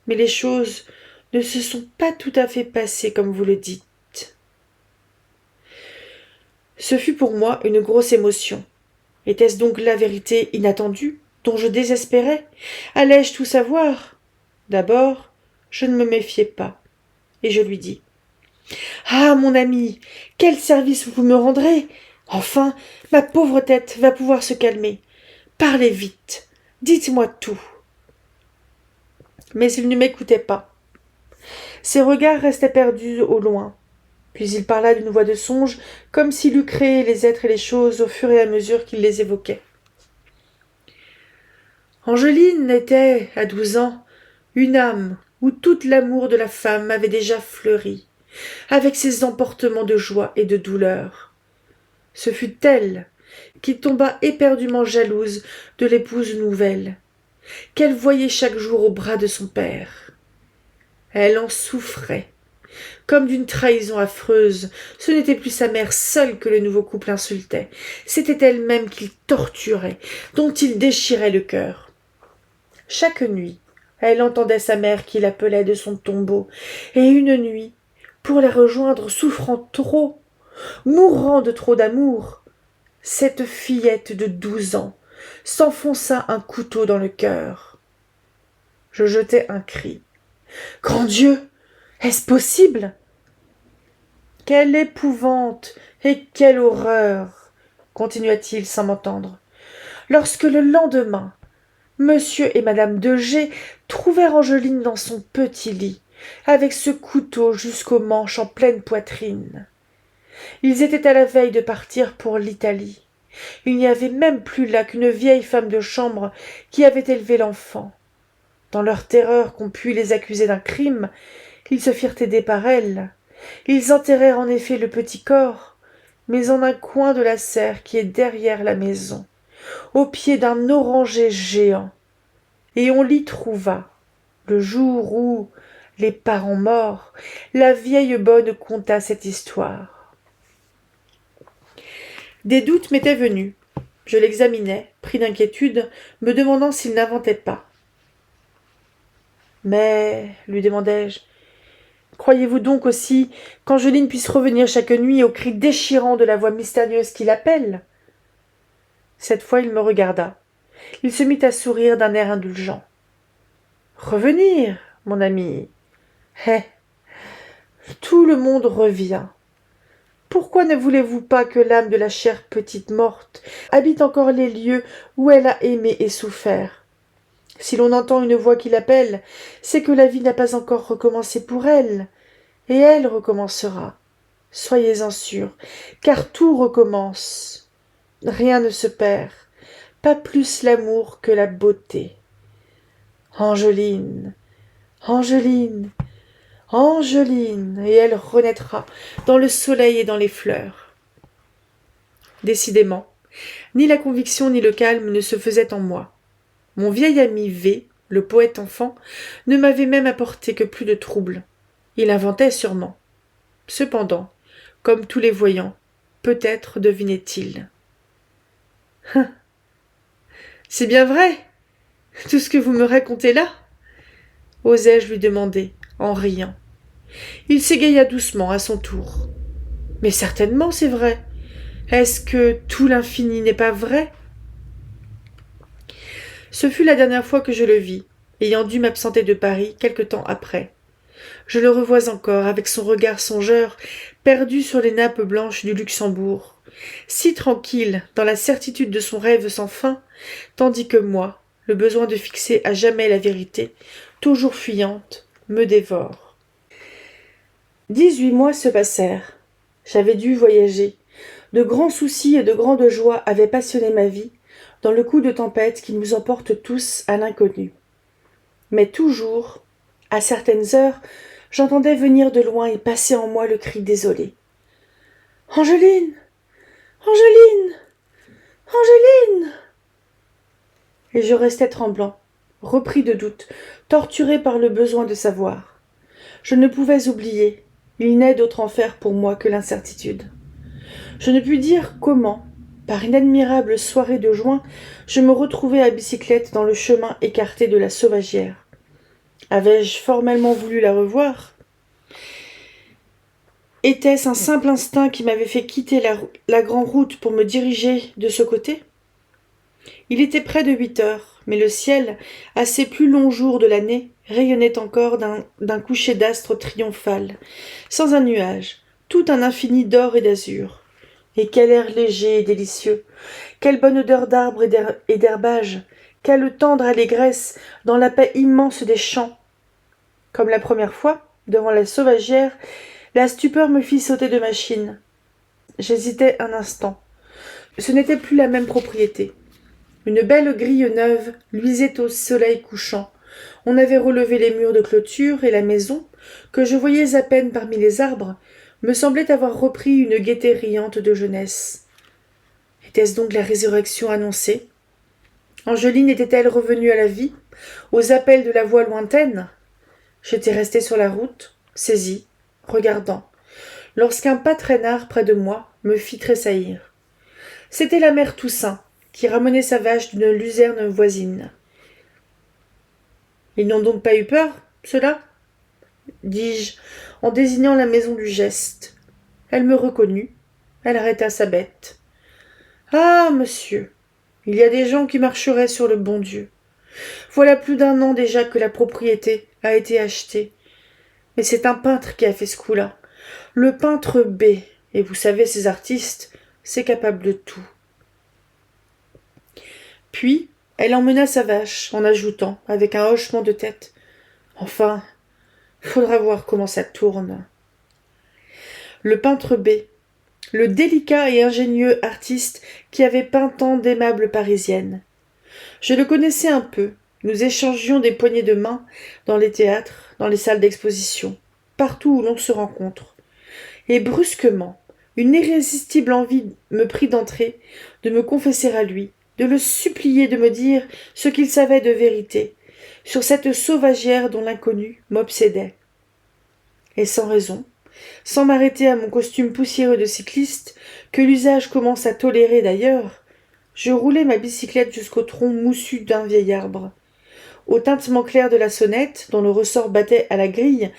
Mais les choses ne se sont pas tout à fait passées comme vous le dites. Ce fut pour moi une grosse émotion. Était-ce donc la vérité inattendue, dont je désespérais? Allais-je tout savoir? D'abord, je ne me méfiais pas, et je lui dis: « Ah, mon ami, quel service vous me rendrez! Enfin, ma pauvre tête va pouvoir se calmer. Parlez vite, dites-moi tout. » Mais il ne m'écoutait pas. Ses regards restaient perdus au loin. Puis il parla d'une voix de songe, comme s'il eût créé les êtres et les choses au fur et à mesure qu'il les évoquait. Angeline était, à 12 ans, une âme où tout l'amour de la femme avait déjà fleuri, avec ses emportements de joie et de douleur. Ce fut elle qui tomba éperdument jalouse de l'épouse nouvelle, qu'elle voyait chaque jour au bras de son père. Elle en souffrait, comme d'une trahison affreuse. Ce n'était plus sa mère seule que le nouveau couple insultait, c'était elle-même qu'il torturait, dont il déchirait le cœur. Chaque nuit, elle entendait sa mère qui l'appelait de son tombeau, et une nuit, pour la rejoindre, souffrant trop, mourant de trop d'amour, cette fillette de 12 ans s'enfonça un couteau dans le cœur. Je jetai un cri. « Grand Dieu! Est-ce possible? » « Quelle épouvante et quelle horreur! » continua-t-il sans m'entendre. « Lorsque le lendemain, monsieur et madame de G trouvèrent Angeline dans son petit lit, avec ce couteau jusqu'au manche en pleine poitrine. Ils étaient à la veille de partir pour l'Italie. Il n'y avait même plus là qu'une vieille femme de chambre qui avait élevé l'enfant. Dans leur terreur qu'on pût les accuser d'un crime, ils se firent aider par elle. Ils enterrèrent en effet le petit corps, mais en un coin de la serre qui est derrière la maison, au pied d'un oranger géant. Et on l'y trouva, le jour où, les parents morts, la vieille bonne conta cette histoire. Des doutes m'étaient venus. Je l'examinais, pris d'inquiétude, me demandant s'il n'inventait pas. « Mais, lui demandai-je, croyez-vous donc aussi qu'Angeline puisse revenir chaque nuit au cri déchirant de la voix mystérieuse qui l'appelle ?» Cette fois il me regarda. Il se mit à sourire d'un air indulgent. « Revenir, mon ami. Tout le monde revient. Pourquoi ne voulez-vous pas que l'âme de la chère petite morte habite encore les lieux où elle a aimé et souffert? Si l'on entend une voix qui l'appelle, c'est que la vie n'a pas encore recommencé pour elle, et elle recommencera. Soyez-en sûrs, car tout recommence. Rien ne se perd, pas plus l'amour que la beauté. Angeline, Angeline, Angeline, et elle renaîtra dans le soleil et dans les fleurs. » Décidément, ni la conviction ni le calme ne se faisaient en moi. Mon vieil ami V, le poète enfant, ne m'avait même apporté que plus de troubles. Il inventait sûrement. Cependant, comme tous les voyants, peut-être devinait-il. « C'est bien vrai, tout ce que vous me racontez là ?» osai-je lui demander, en riant. Il s'égaya doucement à son tour. « Mais certainement, c'est vrai. Est-ce que tout l'infini n'est pas vrai ?» Ce fut la dernière fois que je le vis, ayant dû m'absenter de Paris quelque temps après. Je le revois encore, avec son regard songeur, perdu sur les nappes blanches du Luxembourg, si tranquille dans la certitude de son rêve sans fin, tandis que moi, le besoin de fixer à jamais la vérité, toujours fuyante, me dévore. 18 mois se passèrent. J'avais dû voyager. De grands soucis et de grandes joies avaient passionné ma vie, dans le coup de tempête qui nous emporte tous à l'inconnu. Mais toujours, à certaines heures, j'entendais venir de loin et passer en moi le cri désolé. « Angeline! Angeline! Angeline !» Et je restais tremblant, repris de doute, torturé par le besoin de savoir. Je ne pouvais oublier, il n'est d'autre enfer pour moi que l'incertitude. Je ne pus dire comment, par une admirable soirée de juin, je me retrouvai à bicyclette dans le chemin écarté de la Sauvagière. Avais-je formellement voulu la revoir ? Était-ce un simple instinct qui m'avait fait quitter la grande route pour me diriger de ce côté ? Il était près de 8 heures, mais le ciel, à ces plus longs jours de l'année, rayonnait encore d'un coucher d'astre triomphal, sans un nuage, tout un infini d'or et d'azur. Et quel air léger et délicieux, quelle bonne odeur d'arbres et d'herbage, quelle tendre allégresse dans la paix immense des champs. Comme la première fois, devant la Sauvagière, la stupeur me fit sauter de machine. J'hésitai un instant. Ce n'était plus la même propriété. Une belle grille neuve luisait au soleil couchant. On avait relevé les murs de clôture et la maison, que je voyais à peine parmi les arbres, me semblait avoir repris une gaieté riante de jeunesse. Était-ce donc la résurrection annoncée ? Angeline était-elle revenue à la vie, aux appels de la voix lointaine ? J'étais resté sur la route, saisi, regardant, lorsqu'un pas traînard près de moi me fit tressaillir. C'était la mère Toussaint, qui ramenait sa vache d'une luzerne voisine. « Ils n'ont donc pas eu peur, ceux-là ?» dis-je, en désignant la maison du geste. Elle me reconnut. Elle arrêta sa bête. « Ah, monsieur, il y a des gens qui marcheraient sur le bon Dieu. Voilà plus d'1 an déjà que la propriété a été achetée. Mais c'est un peintre qui a fait ce coup-là. Le peintre B. Et vous savez, ces artistes, c'est capable de tout. » Puis, elle emmena sa vache, en ajoutant, avec un hochement de tête, « Enfin, faudra voir comment ça tourne. » Le peintre B, le délicat et ingénieux artiste qui avait peint tant d'aimables parisiennes. Je le connaissais un peu, nous échangions des poignées de main dans les théâtres, dans les salles d'exposition, partout où l'on se rencontre. Et brusquement, une irrésistible envie me prit d'entrer, de me confesser à lui, de le supplier de me dire ce qu'il savait de vérité, sur cette sauvagière dont l'inconnu m'obsédait. Et sans raison, sans m'arrêter à mon costume poussiéreux de cycliste, que l'usage commence à tolérer d'ailleurs, je roulai ma bicyclette jusqu'au tronc moussu d'un vieil arbre. Au tintement clair de la sonnette, dont le ressort battait à la grille,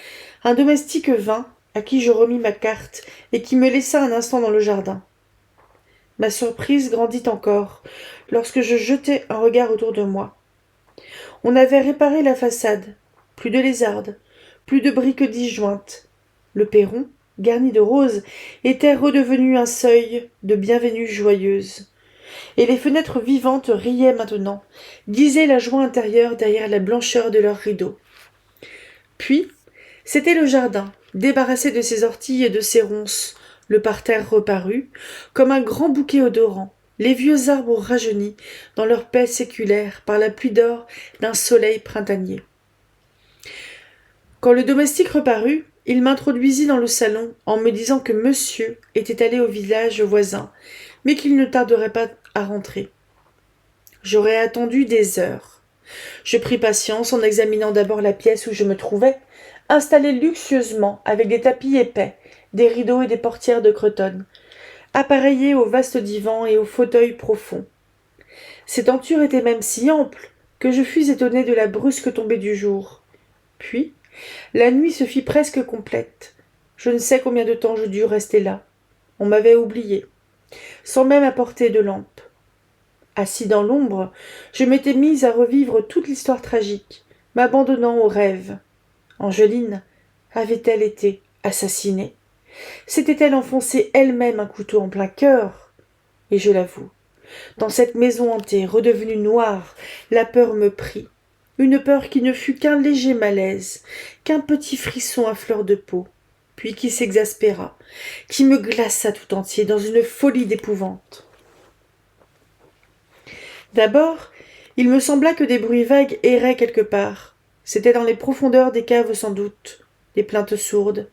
un domestique vint, à qui je remis ma carte, et qui me laissa un instant dans le jardin. Ma surprise grandit encore, lorsque je jetai un regard autour de moi. On avait réparé la façade, plus de lézardes, plus de briques disjointes. Le perron, garni de roses, était redevenu un seuil de bienvenue joyeuse. Et les fenêtres vivantes riaient maintenant, disaient la joie intérieure derrière la blancheur de leurs rideaux. Puis, c'était le jardin, débarrassé de ses orties et de ses ronces, le parterre reparut, comme un grand bouquet odorant, les vieux arbres rajeunis dans leur paix séculaire par la pluie d'or d'un soleil printanier. Quand le domestique reparut, il m'introduisit dans le salon en me disant que monsieur était allé au village voisin, mais qu'il ne tarderait pas à rentrer. J'aurais attendu des heures. Je pris patience en examinant d'abord la pièce où je me trouvais, installée luxueusement avec des tapis épais, des rideaux et des portières de cretonne, appareillée au vaste divan et au fauteuil profond. Ces tentures étaient même si amples que je fus étonné de la brusque tombée du jour. Puis, la nuit se fit presque complète. Je ne sais combien de temps je dus rester là. On m'avait oublié, sans même apporter de lampe. Assis dans l'ombre, je m'étais mise à revivre toute l'histoire tragique, m'abandonnant aux rêves. Angeline avait-elle été assassinée? S'était-elle enfoncé elle-même un couteau en plein cœur? Et je l'avoue, dans cette maison hantée, redevenue noire, la peur me prit. Une peur qui ne fut qu'un léger malaise, qu'un petit frisson à fleur de peau, puis qui s'exaspéra, qui me glaça tout entier dans une folie d'épouvante. D'abord, il me sembla que des bruits vagues erraient quelque part. C'était dans les profondeurs des caves sans doute, des plaintes sourdes,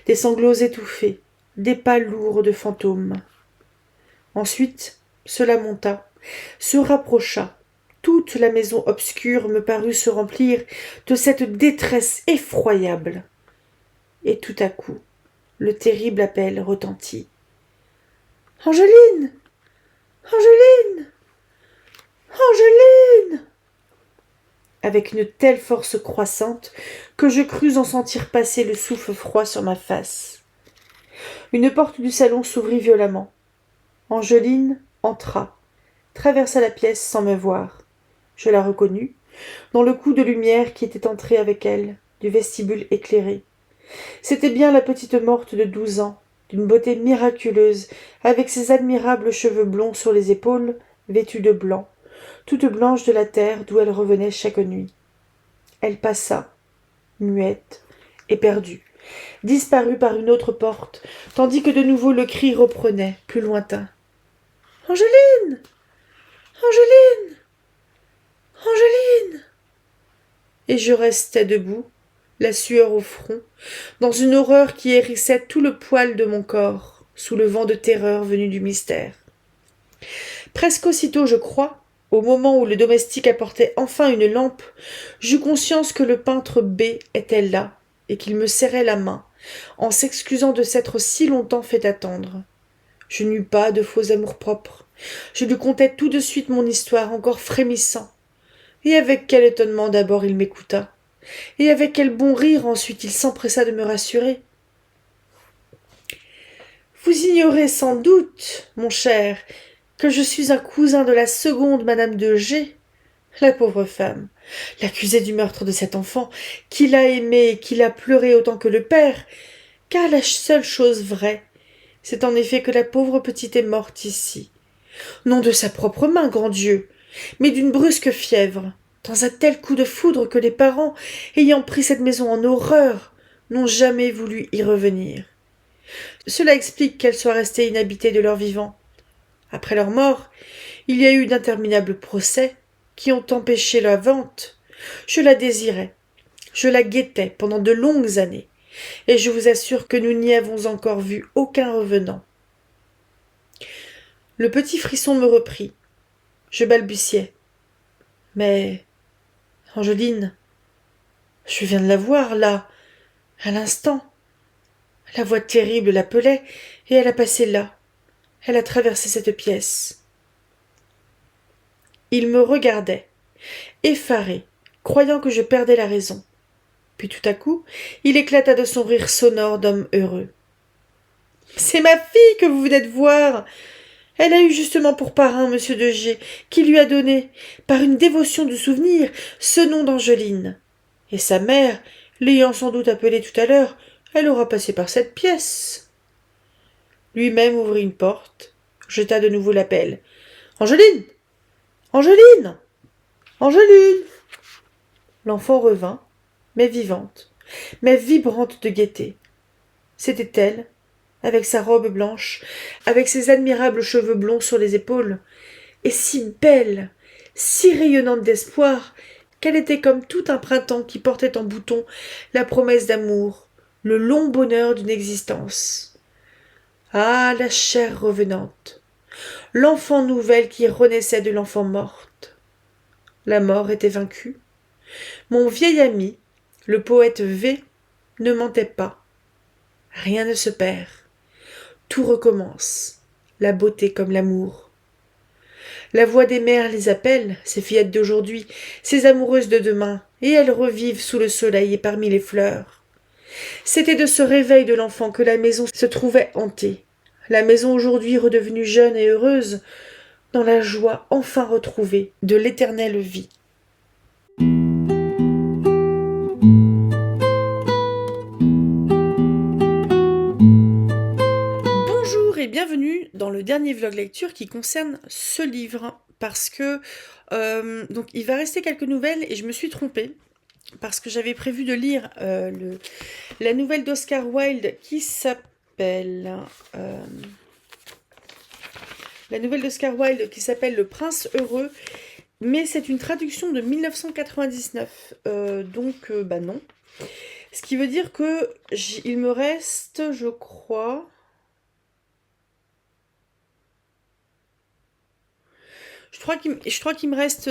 des sanglots étouffés, des pas lourds de fantômes. Ensuite, cela monta, se rapprocha. Toute la maison obscure me parut se remplir de cette détresse effroyable. Et tout à coup, le terrible appel retentit. « Angeline! Angeline! Angeline !» avec une telle force croissante que je crus en sentir passer le souffle froid sur ma face. Une porte du salon s'ouvrit violemment. Angeline entra, traversa la pièce sans me voir. Je la reconnus, dans le coup de lumière qui était entré avec elle, du vestibule éclairé. C'était bien la petite morte de 12 ans, d'une beauté miraculeuse, avec ses admirables cheveux blonds sur les épaules, vêtue de blanc, toute blanche de la terre d'où elle revenait chaque nuit. Elle passa, muette, éperdue, disparut par une autre porte, tandis que de nouveau le cri reprenait, plus lointain. « Angeline! Angeline! Angeline !» Et je restais debout, la sueur au front, dans une horreur qui hérissait tout le poil de mon corps, sous le vent de terreur venu du mystère. Presque aussitôt, je crois, au moment où le domestique apportait enfin une lampe, j'eus conscience que le peintre B était là, et qu'il me serrait la main, en s'excusant de s'être si longtemps fait attendre. Je n'eus pas de faux amour-propre. Je lui contai tout de suite mon histoire, encore frémissant. Et avec quel étonnement d'abord il m'écouta, et avec quel bon rire ensuite il s'empressa de me rassurer. « Vous ignorez sans doute, mon cher, que je suis un cousin de la seconde madame de G. La pauvre femme, l'accusée du meurtre de cet enfant, qui l'a aimé et qui l'a pleuré autant que le père, car la seule chose vraie, c'est en effet que la pauvre petite est morte ici. Non de sa propre main, grand Dieu, mais d'une brusque fièvre, dans un tel coup de foudre que les parents, ayant pris cette maison en horreur, n'ont jamais voulu y revenir. Cela explique qu'elles soient restées inhabitées de leur vivant. Après leur mort, il y a eu d'interminables procès qui ont empêché la vente. Je la désirais, je la guettais pendant de longues années, et je vous assure que nous n'y avons encore vu aucun revenant. Le petit frisson me reprit. Je balbutiai. Mais, Angeline, je viens de la voir, là, à l'instant. La voix terrible l'appelait, et elle a passé là. Elle a traversé cette pièce. Il me regardait, effaré, croyant que je perdais la raison. Puis tout à coup, il éclata de son rire sonore d'homme heureux. « C'est ma fille que vous venez de voir. Elle a eu justement pour parrain monsieur de G, qui lui a donné, par une dévotion du souvenir, ce nom d'Angeline. Et sa mère, l'ayant sans doute appelée tout à l'heure, elle aura passé par cette pièce. » Lui-même ouvrit une porte, jeta de nouveau l'appel. « Angeline! Angeline! Angeline !» L'enfant revint, mais vivante, mais vibrante de gaieté. C'était elle, avec sa robe blanche, avec ses admirables cheveux blonds sur les épaules, et si belle, si rayonnante d'espoir, qu'elle était comme tout un printemps qui portait en bouton la promesse d'amour, le long bonheur d'une existence. Ah, la chair revenante, l'enfant nouvelle qui renaissait de l'enfant morte. La mort était vaincue. Mon vieil ami, le poète V, ne mentait pas. Rien ne se perd. Tout recommence, la beauté comme l'amour. La voix des mères les appelle, ces fillettes d'aujourd'hui, ces amoureuses de demain, et elles revivent sous le soleil et parmi les fleurs. C'était de ce réveil de l'enfant que la maison se trouvait hantée. La maison aujourd'hui redevenue jeune et heureuse, dans la joie enfin retrouvée de l'éternelle vie. Bonjour et bienvenue dans le dernier vlog lecture qui concerne ce livre, parce que donc il va rester quelques nouvelles et je me suis trompée, parce que j'avais prévu de lire la nouvelle d'Oscar Wilde qui s'appelle Le Prince heureux, mais c'est une traduction de 1999, donc non. Ce qui veut dire que il me reste, je crois, je crois qu'il me reste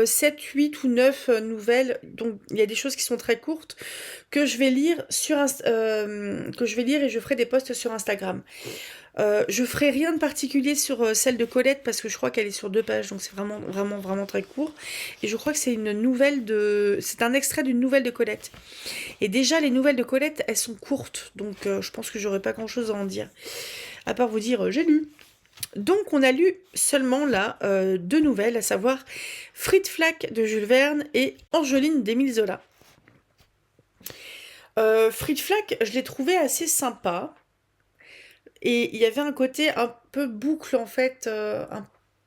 7, 8 ou 9 nouvelles, donc il y a des choses qui sont très courtes, que je vais lire et je ferai des posts sur Instagram. Je ferai rien de particulier sur celle de Colette, parce que je crois qu'elle est sur 2 pages, donc c'est vraiment, vraiment, vraiment très court. Et je crois que c'est c'est un extrait d'une nouvelle de Colette. Et déjà, les nouvelles de Colette, elles sont courtes, donc je pense que j'aurai pas grand-chose à en dire. À part vous dire, j'ai lu. Donc on a lu seulement là 2 nouvelles, à savoir Frites Flac de Jules Verne et Angeline d'Émile Zola. Frites Flac, je l'ai trouvé assez sympa. Et il y avait un côté un peu boucle en fait,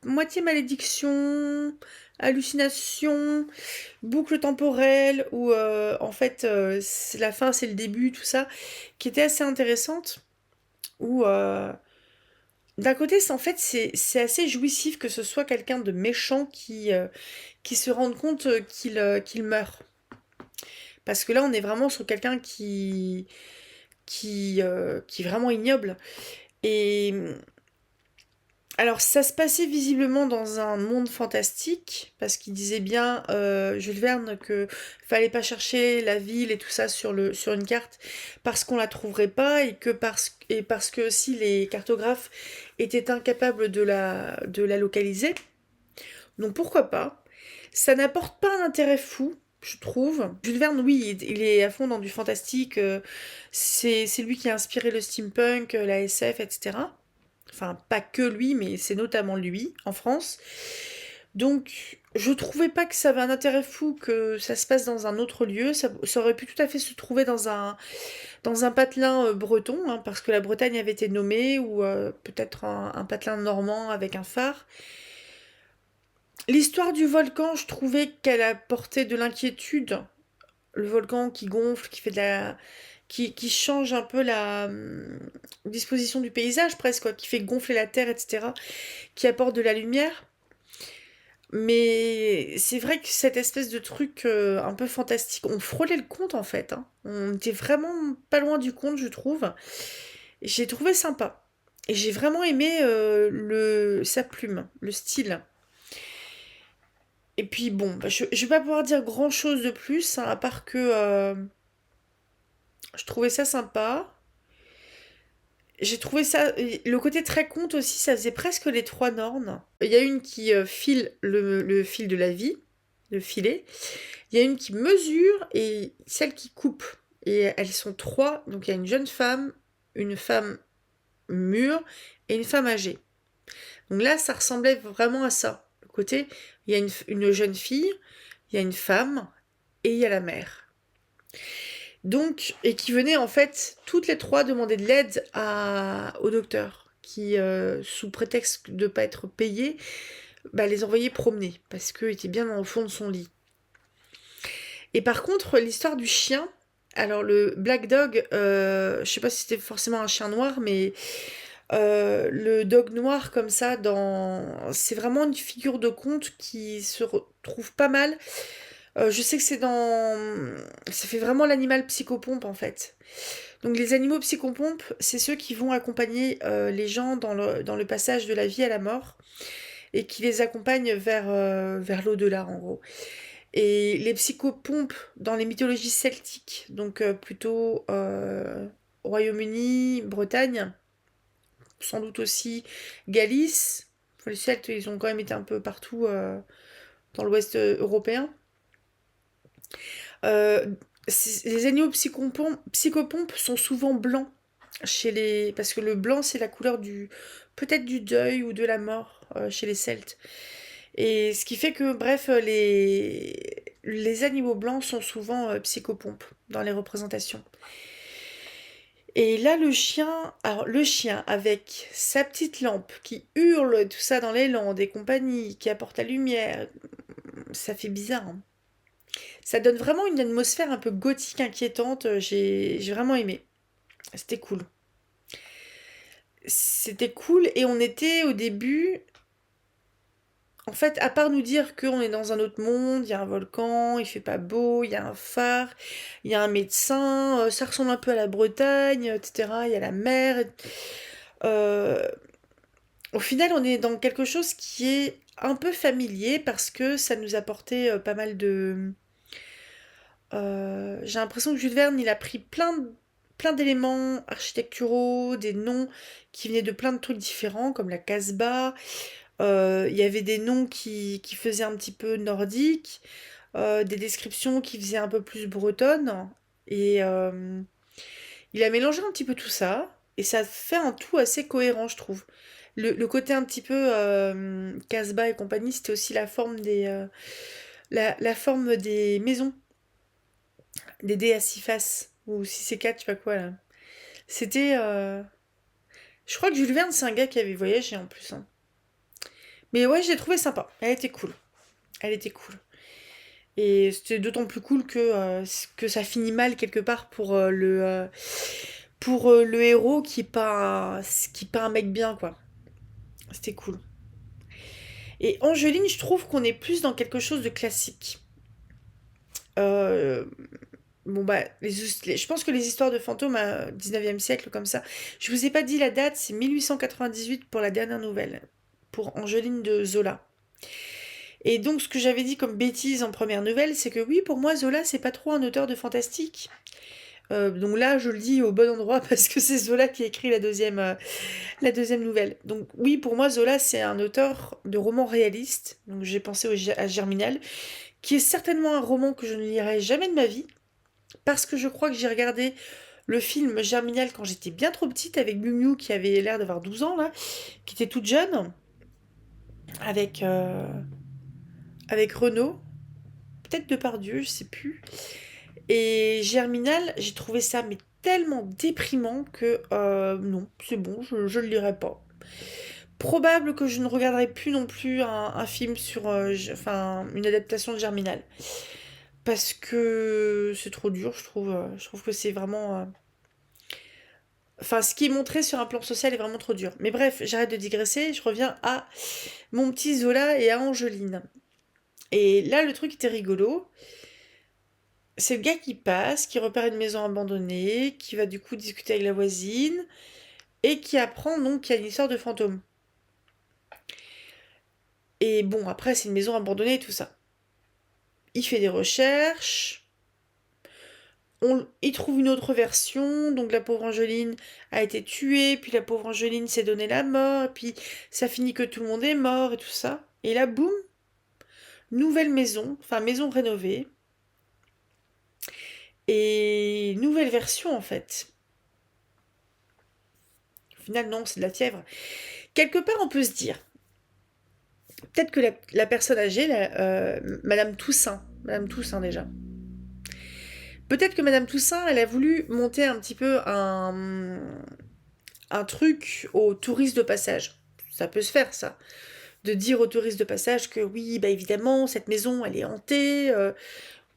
moitié malédiction, hallucination, boucle temporelle, où en fait c'est la fin, c'est le début, tout ça, qui était assez intéressante. Où d'un côté, en fait, c'est assez jouissif que ce soit quelqu'un de méchant qui se rende compte qu'il meurt. Parce que là, on est vraiment sur quelqu'un qui est vraiment ignoble. Et alors, ça se passait visiblement dans un monde fantastique, parce qu'il disait bien, Jules Verne, que fallait pas chercher la ville et tout ça sur une carte, parce qu'on la trouverait pas, et parce que si les cartographes étaient incapables de la localiser. Donc pourquoi pas. Ça n'apporte pas un intérêt fou, je trouve. Jules Verne, oui, il est à fond dans du fantastique, c'est lui qui a inspiré le steampunk, la SF, etc. Enfin, pas que lui, mais c'est notamment lui, en France. Donc, je trouvais pas que ça avait un intérêt fou que ça se passe dans un autre lieu. Ça aurait pu tout à fait se trouver dans un patelin breton, hein, parce que la Bretagne avait été nommée, ou peut-être un patelin normand avec un phare. L'histoire du volcan, je trouvais qu'elle apportait de l'inquiétude. Le volcan qui gonfle, qui change un peu la disposition du paysage presque, quoi, qui fait gonfler la terre, etc., qui apporte de la lumière. Mais c'est vrai que cette espèce de truc un peu fantastique, on frôlait le conte en fait, hein. On était vraiment pas loin du conte, je trouve. Et j'ai trouvé sympa. Et j'ai vraiment aimé sa plume, le style. Et puis bon, bah, je vais pas pouvoir dire grand chose de plus, hein, à part que je trouvais ça sympa. J'ai trouvé ça. Le côté très conte aussi, ça faisait presque les trois normes. Il y a une qui file le fil de la vie, le filet. Il y a une qui mesure et celle qui coupe. Et elles sont trois. Donc il y a une jeune femme, une femme mûre et une femme âgée. Donc là, ça ressemblait vraiment à ça. Le côté, il y a une jeune fille, il y a une femme et il y a la mère. Donc, et qui venaient en fait toutes les trois demander de l'aide au docteur, qui, sous prétexte de ne pas être payé, bah, les envoyait promener, parce qu'il était bien au fond de son lit. Et par contre, l'histoire du chien, alors le Black Dog, je sais pas si c'était forcément un chien noir, mais le dog noir comme ça, c'est vraiment une figure de conte qui se retrouve pas mal. Je sais que ça fait vraiment l'animal psychopompe en fait. Donc les animaux psychopompes, c'est ceux qui vont accompagner les gens dans le passage de la vie à la mort et qui les accompagnent vers l'au-delà en gros. Et les psychopompes dans les mythologies celtiques, donc plutôt Royaume-Uni, Bretagne, sans doute aussi Galice. Les Celtes, ils ont quand même été un peu partout dans l'ouest européen. Euh, les animaux psychopompes sont souvent blancs parce que le blanc c'est la couleur peut-être du deuil ou de la mort chez les Celtes. Et ce qui fait que bref les animaux blancs sont souvent psychopompes dans les représentations. Et là le chien avec sa petite lampe qui hurle tout ça dans les landes et compagnie, qui apporte la lumière, ça fait bizarre, hein. Ça donne vraiment une atmosphère un peu gothique, inquiétante. J'ai vraiment aimé. C'était cool. C'était cool et on était au début. En fait, à part nous dire qu'on est dans un autre monde, il y a un volcan, il fait pas beau, il y a un phare, il y a un médecin, ça ressemble un peu à la Bretagne, etc. Il y a la mer. Euh, Au final, on est dans quelque chose qui est un peu familier parce que ça nous apportait pas mal de, j'ai l'impression que Jules Verne, il a pris plein d'éléments architecturaux, des noms qui venaient de plein de trucs différents, comme la Casbah. Il y avait des noms qui faisaient un petit peu nordique, des descriptions qui faisaient un peu plus bretonne. Et il a mélangé un petit peu tout ça, et ça fait un tout assez cohérent, je trouve. Le côté un petit peu Casbah et compagnie, c'était aussi la forme des maisons des dés à 6 faces, ou si c'est 4 je sais pas quoi là. C'était. Je crois que Jules Verne, c'est un gars qui avait voyagé en plus, hein. Mais ouais, j'ai trouvé sympa. Elle était cool. Elle était cool. Et c'était d'autant plus cool que ça finit mal quelque part pour le héros qui est pas un mec bien, quoi. C'était cool. Et Angeline, je trouve qu'on est plus dans quelque chose de classique. Euh, Bon bah, je pense que les histoires de fantômes à 19e siècle comme ça, je vous ai pas dit la date, c'est 1898 pour la dernière nouvelle, pour Angeline de Zola. Et donc ce que j'avais dit comme bêtise en première nouvelle, c'est que oui, pour moi Zola c'est pas trop un auteur de fantastique. Donc là je le dis au bon endroit parce que c'est Zola qui a écrit la deuxième nouvelle. Donc oui, pour moi Zola c'est un auteur de romans réalistes, donc j'ai pensé à Germinal, qui est certainement un roman que je ne lirai jamais de ma vie, parce que je crois que j'ai regardé le film Germinal quand j'étais bien trop petite avec Miu Miu qui avait l'air d'avoir 12 ans là, qui était toute jeune, avec, avec Renaud, peut-être Depardieu, je sais plus. Et Germinal, j'ai trouvé ça mais tellement déprimant que non, c'est bon, je le lirai pas. Probable que je ne regarderai plus non plus un film sur, enfin, une adaptation de Germinal. parce que c'est trop dur, je trouve. Je trouve que c'est vraiment... Enfin, ce qui est montré sur un plan social est vraiment trop dur. Mais bref, j'arrête de digresser, je reviens à mon petit Zola et à Angeline. Et là, le truc était rigolo. C'est le gars qui passe, qui repère une maison abandonnée, qui va du coup discuter avec la voisine, et qui apprend donc qu'il y a une histoire de fantôme. Et bon, après, c'est une maison abandonnée et tout ça. Il fait des recherches, il trouve une autre version, donc la pauvre Angeline a été tuée, puis la pauvre Angeline s'est donné la mort, et puis ça finit que tout le monde est mort et tout ça. Et là, boum, nouvelle maison, enfin maison rénovée, et nouvelle version en fait. Au final, non, c'est de la fièvre. Quelque part, on peut se dire, peut-être que la personne âgée, Madame Toussaint déjà, peut-être que Madame Toussaint, elle a voulu monter un petit peu un truc aux touristes de passage. Ça peut se faire, ça. De dire aux touristes de passage que oui, bah évidemment, cette maison, elle est hantée.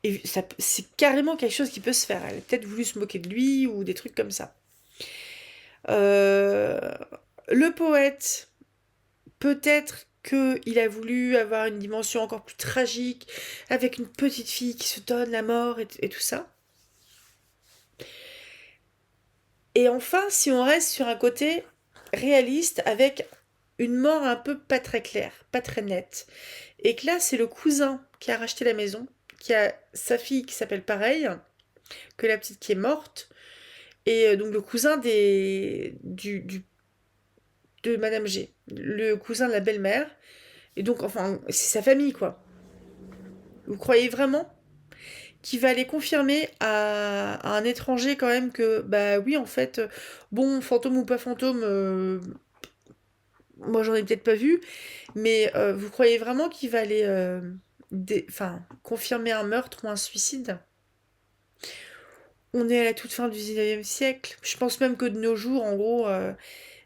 Et c'est carrément quelque chose qui peut se faire. Elle a peut-être voulu se moquer de lui ou des trucs comme ça. Euh, le poète, peut-être qu'il a voulu avoir une dimension encore plus tragique, avec une petite fille qui se donne la mort et tout ça. Et enfin, si on reste sur un côté réaliste, avec une mort un peu pas très claire, pas très nette, et que là, c'est le cousin qui a racheté la maison, qui a sa fille qui s'appelle pareil, que la petite qui est morte, et donc le cousin de Madame G, le cousin de la belle-mère, et donc, enfin, c'est sa famille, quoi. Vous croyez vraiment qu'il va aller confirmer à un étranger quand même que, bah oui, en fait, bon, fantôme ou pas fantôme, moi j'en ai peut-être pas vu, mais vous croyez vraiment qu'il va aller confirmer un meurtre ou un suicide? On est à la toute fin du 19e siècle. Je pense même que de nos jours, en gros,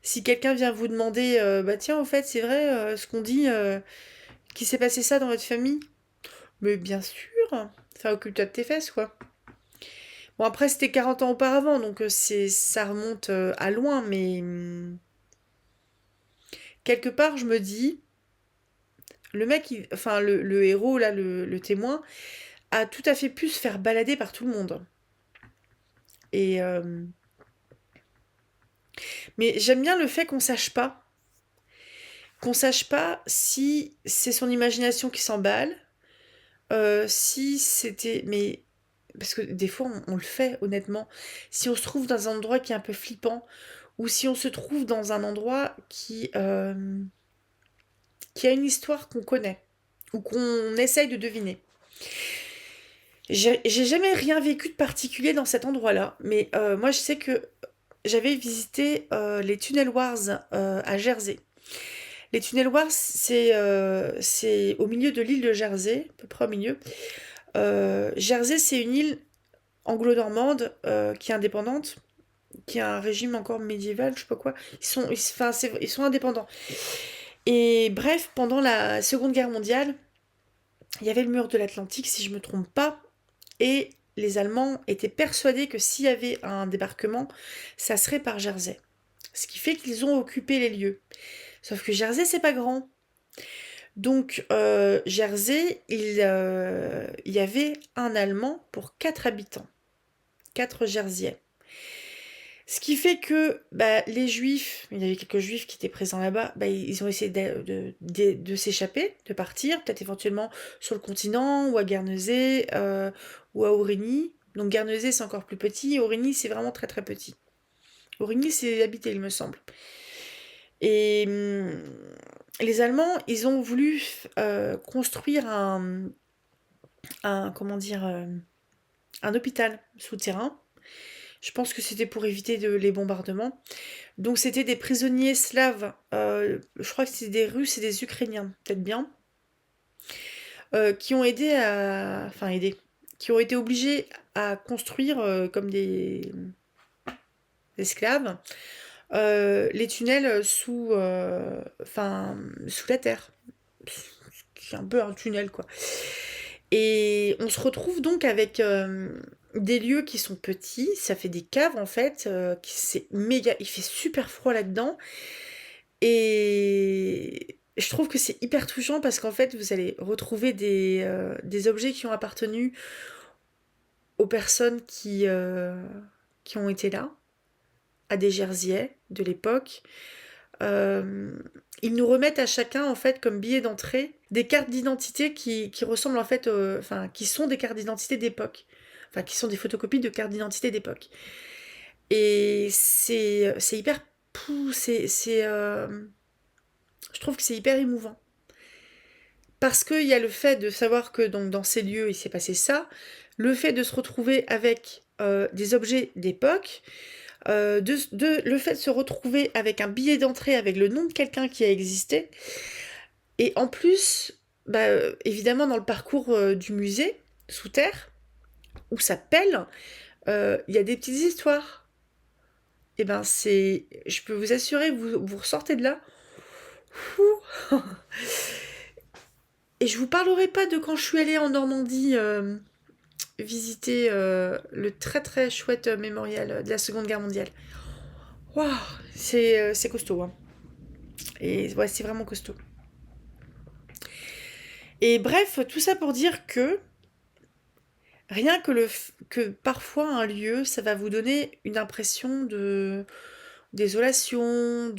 si quelqu'un vient vous demander, bah tiens, en fait, c'est vrai ce qu'on dit, qu'il s'est passé ça dans votre famille? Mais bien sûr, ça occupe-toi de tes fesses, quoi. Bon, après, c'était 40 ans auparavant, donc ça remonte à loin, mais quelque part, je me dis, le mec, enfin, le héros, là, le témoin, a tout à fait pu se faire balader par tout le monde. Et, mais j'aime bien le fait qu'on sache pas si c'est son imagination qui s'emballe, si c'était, mais parce que des fois on le fait honnêtement, si on se trouve dans un endroit qui est un peu flippant, ou si on se trouve dans un endroit qui a une histoire qu'on connaît, ou qu'on essaye de deviner. J'ai jamais rien vécu de particulier dans cet endroit-là, mais moi je sais que j'avais visité les Tunnel Wars à Jersey. Les Tunnel Wars, c'est au milieu de l'île de Jersey, à peu près au milieu. Jersey, c'est une île anglo-normande qui est indépendante, qui a un régime encore médiéval, je sais pas quoi. Ils sont indépendants. Et bref, pendant la Seconde Guerre mondiale, il y avait le mur de l'Atlantique, si je me trompe pas, et les Allemands étaient persuadés que s'il y avait un débarquement, ça serait par Jersey. Ce qui fait qu'ils ont occupé les lieux. Sauf que Jersey, c'est pas grand. Donc, Jersey, il y avait un Allemand pour 4 habitants. 4 Jersiais. Ce qui fait que bah, les Juifs, il y avait quelques Juifs qui étaient présents là-bas, bah, ils ont essayé de s'échapper, de partir, peut-être éventuellement sur le continent, ou à Guernesey, ou à Aurigny. Donc Guernesey, c'est encore plus petit, Aurigny, c'est vraiment très très petit. Aurigny, c'est habité, il me semble. Et les Allemands, ils ont voulu construire comment dire, un hôpital souterrain. Je pense que c'était pour éviter les bombardements. Donc c'était des prisonniers slaves, je crois que c'était des Russes et des Ukrainiens, peut-être bien, qui ont qui ont été obligés à construire comme des esclaves les tunnels sous la terre. C'est un peu un tunnel quoi. Et on se retrouve donc avec des lieux qui sont petits, ça fait des caves en fait, c'est méga, il fait super froid là-dedans. Et je trouve que c'est hyper touchant parce qu'en fait vous allez retrouver des objets qui ont appartenu aux personnes qui ont été là, à des Jersiais de l'époque. Euh, Ils nous remettent à chacun en fait comme billet d'entrée des cartes d'identité qui ressemblent en fait, enfin qui sont des cartes d'identité d'époque, enfin qui sont des photocopies de cartes d'identité d'époque. Et c'est hyper je trouve que c'est hyper émouvant parce qu'il y a le fait de savoir que donc dans ces lieux il s'est passé ça, le fait de se retrouver avec des objets d'époque. Le fait de se retrouver avec un billet d'entrée avec le nom de quelqu'un qui a existé, et en plus, bah, évidemment dans le parcours du musée, sous terre, où ça pèle, il y a des petites histoires. Et ben je peux vous assurer, vous ressortez de là, ouh. Et je vous parlerai pas de quand je suis allée en Normandie visiter le très très chouette mémorial de la Seconde Guerre mondiale. Waouh, c'est costaud, hein. Et ouais, c'est vraiment costaud. Et bref, tout ça pour dire que rien que parfois un lieu, ça va vous donner une impression de désolation,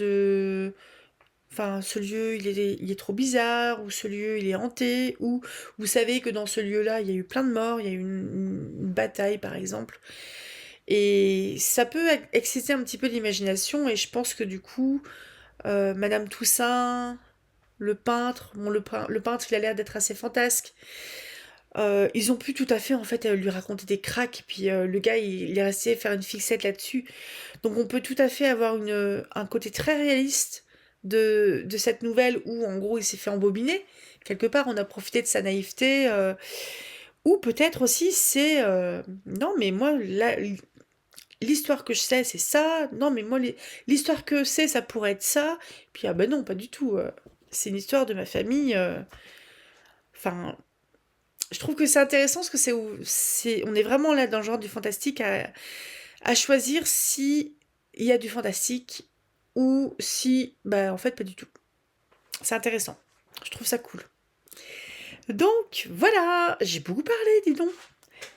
enfin, ce lieu, il est trop bizarre, ou ce lieu, il est hanté, ou vous savez que dans ce lieu-là, il y a eu plein de morts, il y a eu une bataille, par exemple. Et ça peut exciter un petit peu l'imagination, et je pense que du coup, Madame Toussaint, le peintre, bon, le peintre, il a l'air d'être assez fantasque. Ils ont pu tout à fait en fait lui raconter des cracks, puis le gars il est resté faire une fixette là-dessus. Donc on peut tout à fait avoir un côté très réaliste de cette nouvelle où en gros il s'est fait embobiner. Quelque part on a profité de sa naïveté. Ou peut-être aussi c'est non mais moi là, l'histoire que je sais c'est ça. Non mais moi l'histoire que c'est ça pourrait être ça. Puis ah ben non pas du tout. C'est une histoire de ma famille. Enfin je trouve que c'est intéressant parce que on est vraiment là dans le genre du fantastique à choisir si il y a du fantastique ou si, bah en fait pas du tout. C'est intéressant. Je trouve ça cool. Donc voilà, j'ai beaucoup parlé, dis donc.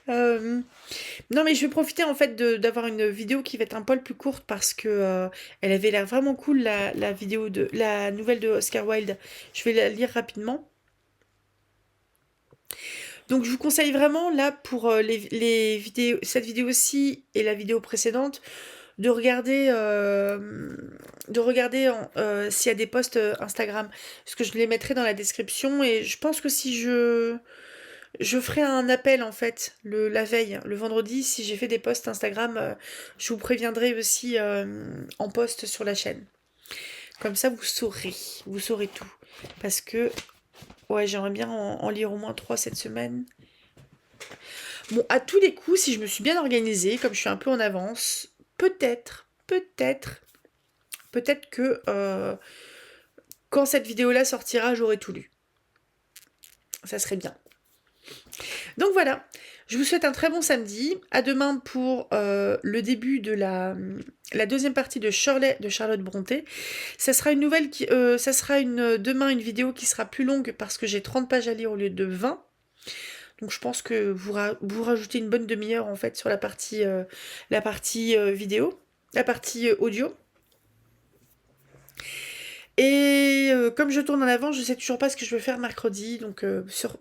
Non mais je vais profiter en fait d'avoir une vidéo qui va être un poil plus courte parce que elle avait l'air vraiment cool la vidéo de la nouvelle de Oscar Wilde. Je vais la lire rapidement. Donc je vous conseille vraiment là pour les vidéos, cette vidéo-ci et la vidéo précédente, de regarder s'il y a des posts Instagram, parce que je les mettrai dans la description. Et je pense que si je ferai un appel en fait la veille, le vendredi, si j'ai fait des posts Instagram, je vous préviendrai aussi en post sur la chaîne. Comme ça vous saurez tout, parce que ouais, j'aimerais bien en lire au moins 3 cette semaine. Bon, à tous les coups, si je me suis bien organisée, comme je suis un peu en avance, peut-être que quand cette vidéo-là sortira, j'aurai tout lu. Ça serait bien. Donc voilà, je vous souhaite un très bon samedi. À demain pour le début de la deuxième partie de Charlotte Brontë. Ça sera une nouvelle ça sera demain une vidéo qui sera plus longue parce que j'ai 30 pages à lire au lieu de 20. Donc je pense que vous rajoutez une bonne demi-heure en fait sur la partie vidéo, la partie audio. Et comme je tourne en avant, je sais toujours pas ce que je veux faire mercredi, donc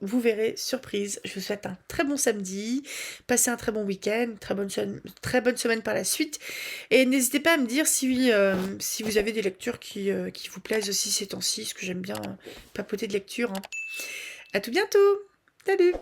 vous verrez, surprise. Je vous souhaite un très bon samedi, passez un très bon week-end, très bonne semaine par la suite. Et n'hésitez pas à me dire si vous avez des lectures qui vous plaisent aussi ces temps-ci, parce que j'aime bien papoter de lecture, hein. À tout bientôt. Salut.